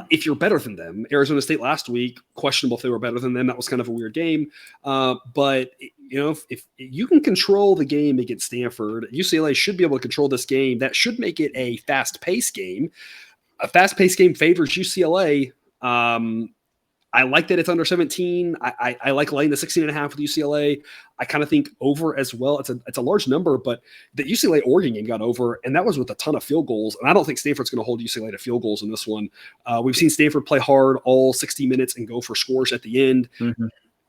If you're better than them. Arizona State last week, questionable if they were better than them. That was kind of a weird game. But if you can control the game against Stanford, UCLA should be able to control this game. That should make it a fast-paced game. A fast-paced game favors UCLA. I like that it's under 17. I like laying the 16.5 with UCLA. I kind of think over as well. It's a large number, but the UCLA Oregon game got over, and that was with a ton of field goals. And I don't think Stanford's going to hold UCLA to field goals in this one. We've seen Stanford play hard all 60 minutes and go for scores at the end.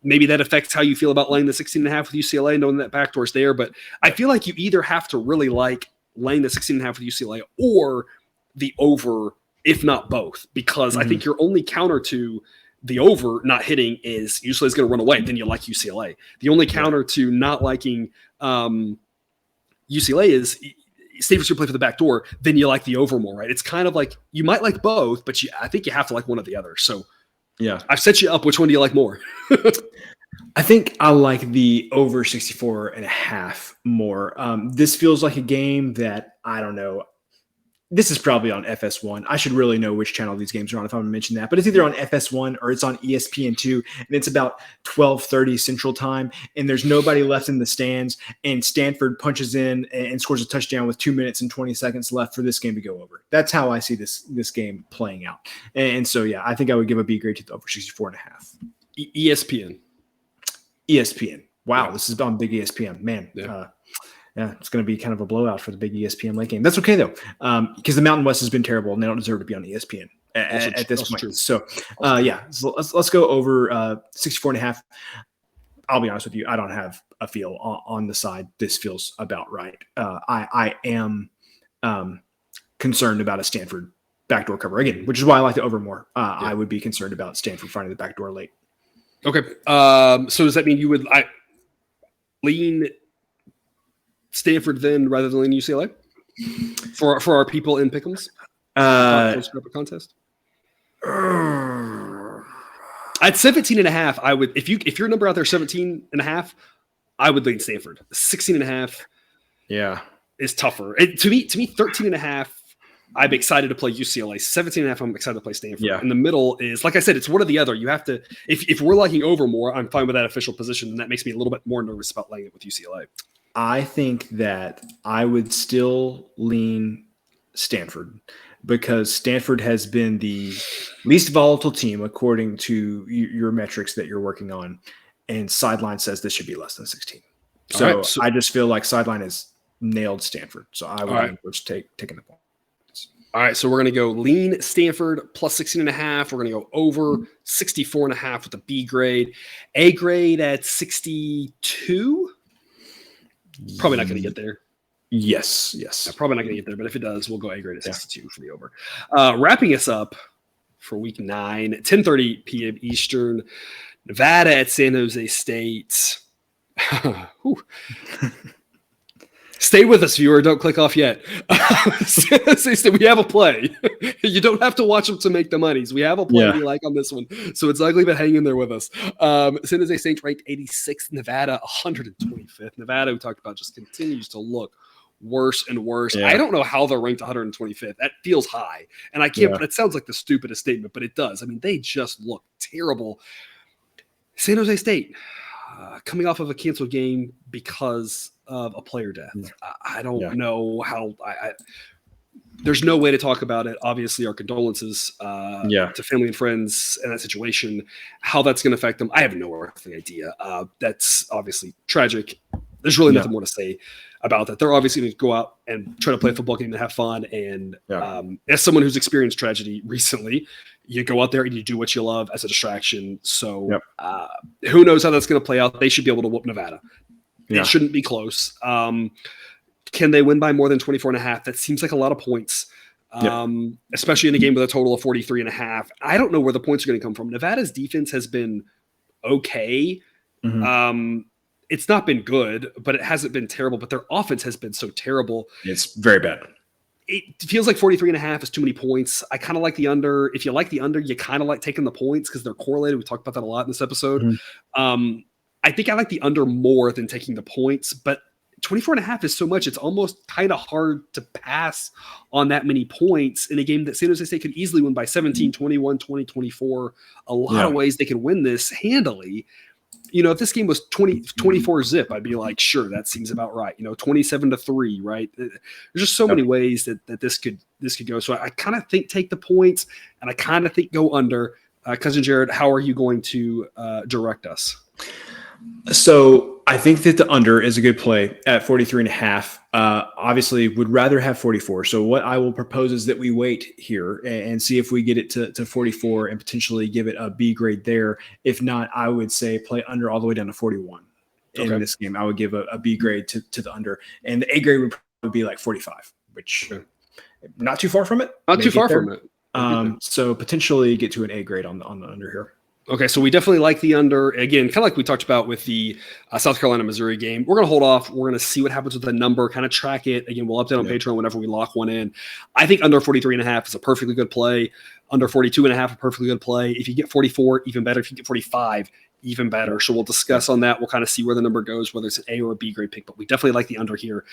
Maybe that affects how you feel about laying the 16.5 with UCLA, knowing that backdoor's there. But I feel like you either have to really like laying the 16.5 with UCLA or the over, if not both, because I think your only counter to the over not hitting is UCLA is going to run away. Then you like UCLA. The only counter to not liking UCLA is Stanford's going to play for the back door. Then you like the over more, right? It's kind of like you might like both, but I think you have to like one or the other. So Yeah. I've set you up. Which one do you like more? I think I like the over 64.5 more. This feels like a game that, I don't know. This is probably on FS1. I should really know which channel these games are on if I'm going to mention that. But it's either on FS1 or it's on ESPN2. And it's about 12:30 Central Time. And there's nobody left in the stands. And Stanford punches in and scores a touchdown with 2 minutes and 20 seconds left for this game to go over. That's how I see this game playing out. And so, yeah, I think I would give a B grade to the over 64.5. ESPN. ESPN. Wow, Yeah. This is on big ESPN. Man, Yeah. It's going to be kind of a blowout for the big ESPN late game. That's okay, though, because the Mountain West has been terrible, and they don't deserve to be on ESPN at this point. True. So, so let's go over 64.5. I'll be honest with you. I don't have a feel on the side. This feels about right. I am concerned about a Stanford backdoor cover again, which is why I like the over more. I would be concerned about Stanford finding the backdoor late. Okay. So does that mean you would lean Stanford then rather than lean UCLA for our people in Pick'ems? Contest. At 17.5, I would, if your number out there 17.5, I would lean Stanford. 16.5, is tougher. To me, 13.5. I'm excited to play UCLA. 17.5, I'm excited to play Stanford. Yeah. In the middle is, like I said, it's one or the other. You have to, if we're liking over more, I'm fine with that official position, and that makes me a little bit more nervous about laying it with UCLA. I think that I would still lean Stanford because Stanford has been the least volatile team according to your metrics that you're working on, and Sideline says this should be less than 16. So I just feel like Sideline has nailed Stanford. So I would taking the point. All right, so we're going to go lean Stanford plus 16.5. We're going to go over 64.5 with a B grade. A grade at 62. Probably not going to get there. Yes. Probably not going to get there, but if it does, we'll go A grade at 62 for the over. Wrapping us up for week 9, 10:30 p.m. Eastern, Nevada at San Jose State. Stay with us, viewer. Don't click off yet. We have a play. You don't have to watch them to make the monies. We have a play we like on this one. So it's ugly, but hang in there with us. San Jose State ranked 86th, Nevada 125th. Nevada, we talked about, just continues to look worse and worse. Yeah. I don't know how they're ranked 125th. That feels high. And I can't, it sounds like the stupidest statement, but it does. I mean, they just look terrible. San Jose State, coming off of a canceled game because of a player death. I don't know how there's no way to talk about it. Obviously, our condolences to family and friends in that situation. How that's going to affect them, I have no earthly idea. That's obviously tragic. There's really nothing more to say about that. They're obviously going to go out and try to play a football game and have fun. And as someone who's experienced tragedy recently, you go out there and you do what you love as a distraction. So who knows how that's going to play out? They should be able to whoop Nevada. It shouldn't be close. Can they win by more than 24.5? That seems like a lot of points, especially in a game with a total of 43.5. I don't know where the points are going to come from. Nevada's defense has been okay. Mm-hmm. It's not been good, but it hasn't been terrible. But their offense has been so terrible. It's very bad. It feels like 43.5 is too many points. I kind of like the under. If you like the under, you kind of like taking the points because they're correlated. We talked about that a lot in this episode. Mm-hmm. I think I like the under more than taking the points, but 24.5 is so much. It's almost kind of hard to pass on that many points in a game that San Jose State could easily win by 17, 21, 20, 24. A lot of ways they could win this handily. You know, if this game was 24 zip, I'd be like, sure, that seems about right. 27-3, right? There's just so many ways that this could go. So I kind of think take the points, and I kind of think go under. Cousin Jared, how are you going to direct us? So I think that the under is a good play at 43.5. Obviously, would rather have 44. So what I will propose is that we wait here and see if we get it to 44 and potentially give it a B grade there. If not, I would say play under all the way down to 41 in this game. I would give a B grade to the under, and the A grade would probably be like 45, which not too far from it. Not too far from it. So potentially get to an A grade on the under here. Okay, so we definitely like the under. Again, kind of like we talked about with the South Carolina-Missouri game. We're going to hold off. We're going to see what happens with the number, kind of track it. Again, we'll update on Patreon whenever we lock one in. I think under 43.5 is a perfectly good play. Under 42.5, a perfectly good play. If you get 44, even better. If you get 45, even better. So we'll discuss on that. We'll kind of see where the number goes, whether it's an A or a B grade pick, but we definitely like the under here.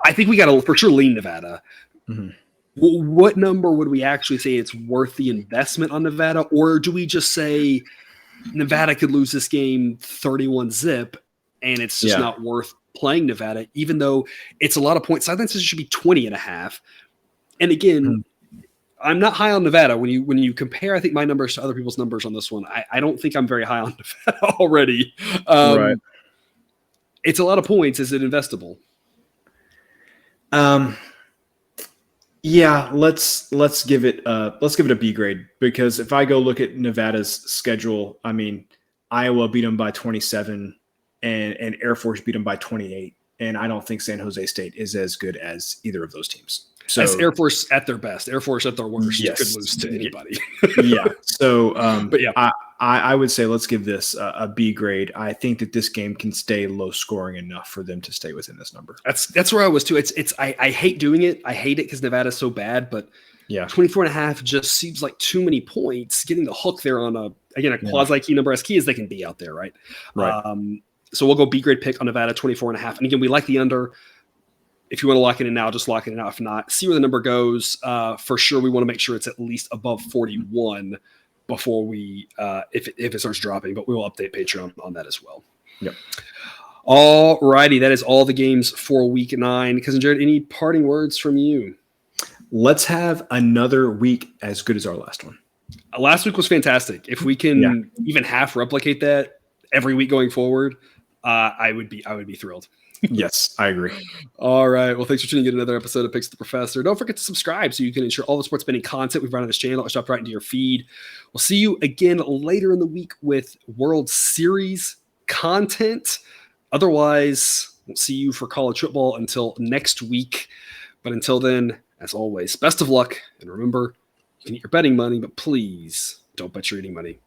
I think we got to for sure lean Nevada. Mm-hmm. What number would we actually say it's worth the investment on Nevada? Or do we just say Nevada could lose this game 31-0 and it's just not worth playing Nevada, even though it's a lot of points? I think it should be 20.5. And again, I'm not high on Nevada. When you compare, I think my numbers to other people's numbers on this one, I don't think I'm very high on Nevada already. Right. It's a lot of points. Is it investable? Yeah, let's give it a B grade, because if I go look at Nevada's schedule, I mean, Iowa beat them by 27 and Air Force beat them by 28, and I don't think San Jose State is as good as either of those teams. So that's Air Force at their best. Air Force at their worst could lose to anybody. So, but I would say let's give this a B grade. I think that this game can stay low scoring enough for them to stay within this number. That's where I was too. I hate doing it. I hate it because Nevada's so bad, but 24.5 just seems like too many points. Getting the hook there on a quasi key number, as key as they can be out there, right? So we'll go B grade pick on Nevada 24.5. And again, we like the under. If you want to lock it in now, just lock it in now. If not, see where the number goes. For sure, we want to make sure it's at least above 41 before we, if it starts dropping. But we will update Patreon on that as well. Yep. All righty, that is all the games for Week 9. Cousin Jared, any parting words from you? Let's have another week as good as our last one. Last week was fantastic. If we can even half replicate that every week going forward, I would be thrilled. Yes, I agree. All right. Well, thanks for tuning in to another episode of Picks the Professor. Don't forget to subscribe so you can ensure all the sports betting content we've run on this channel is dropped right into your feed. We'll see you again later in the week with World Series content. Otherwise, we'll see you for college football until next week. But until then, as always, best of luck. And remember, you can eat your betting money, but please don't bet your eating money.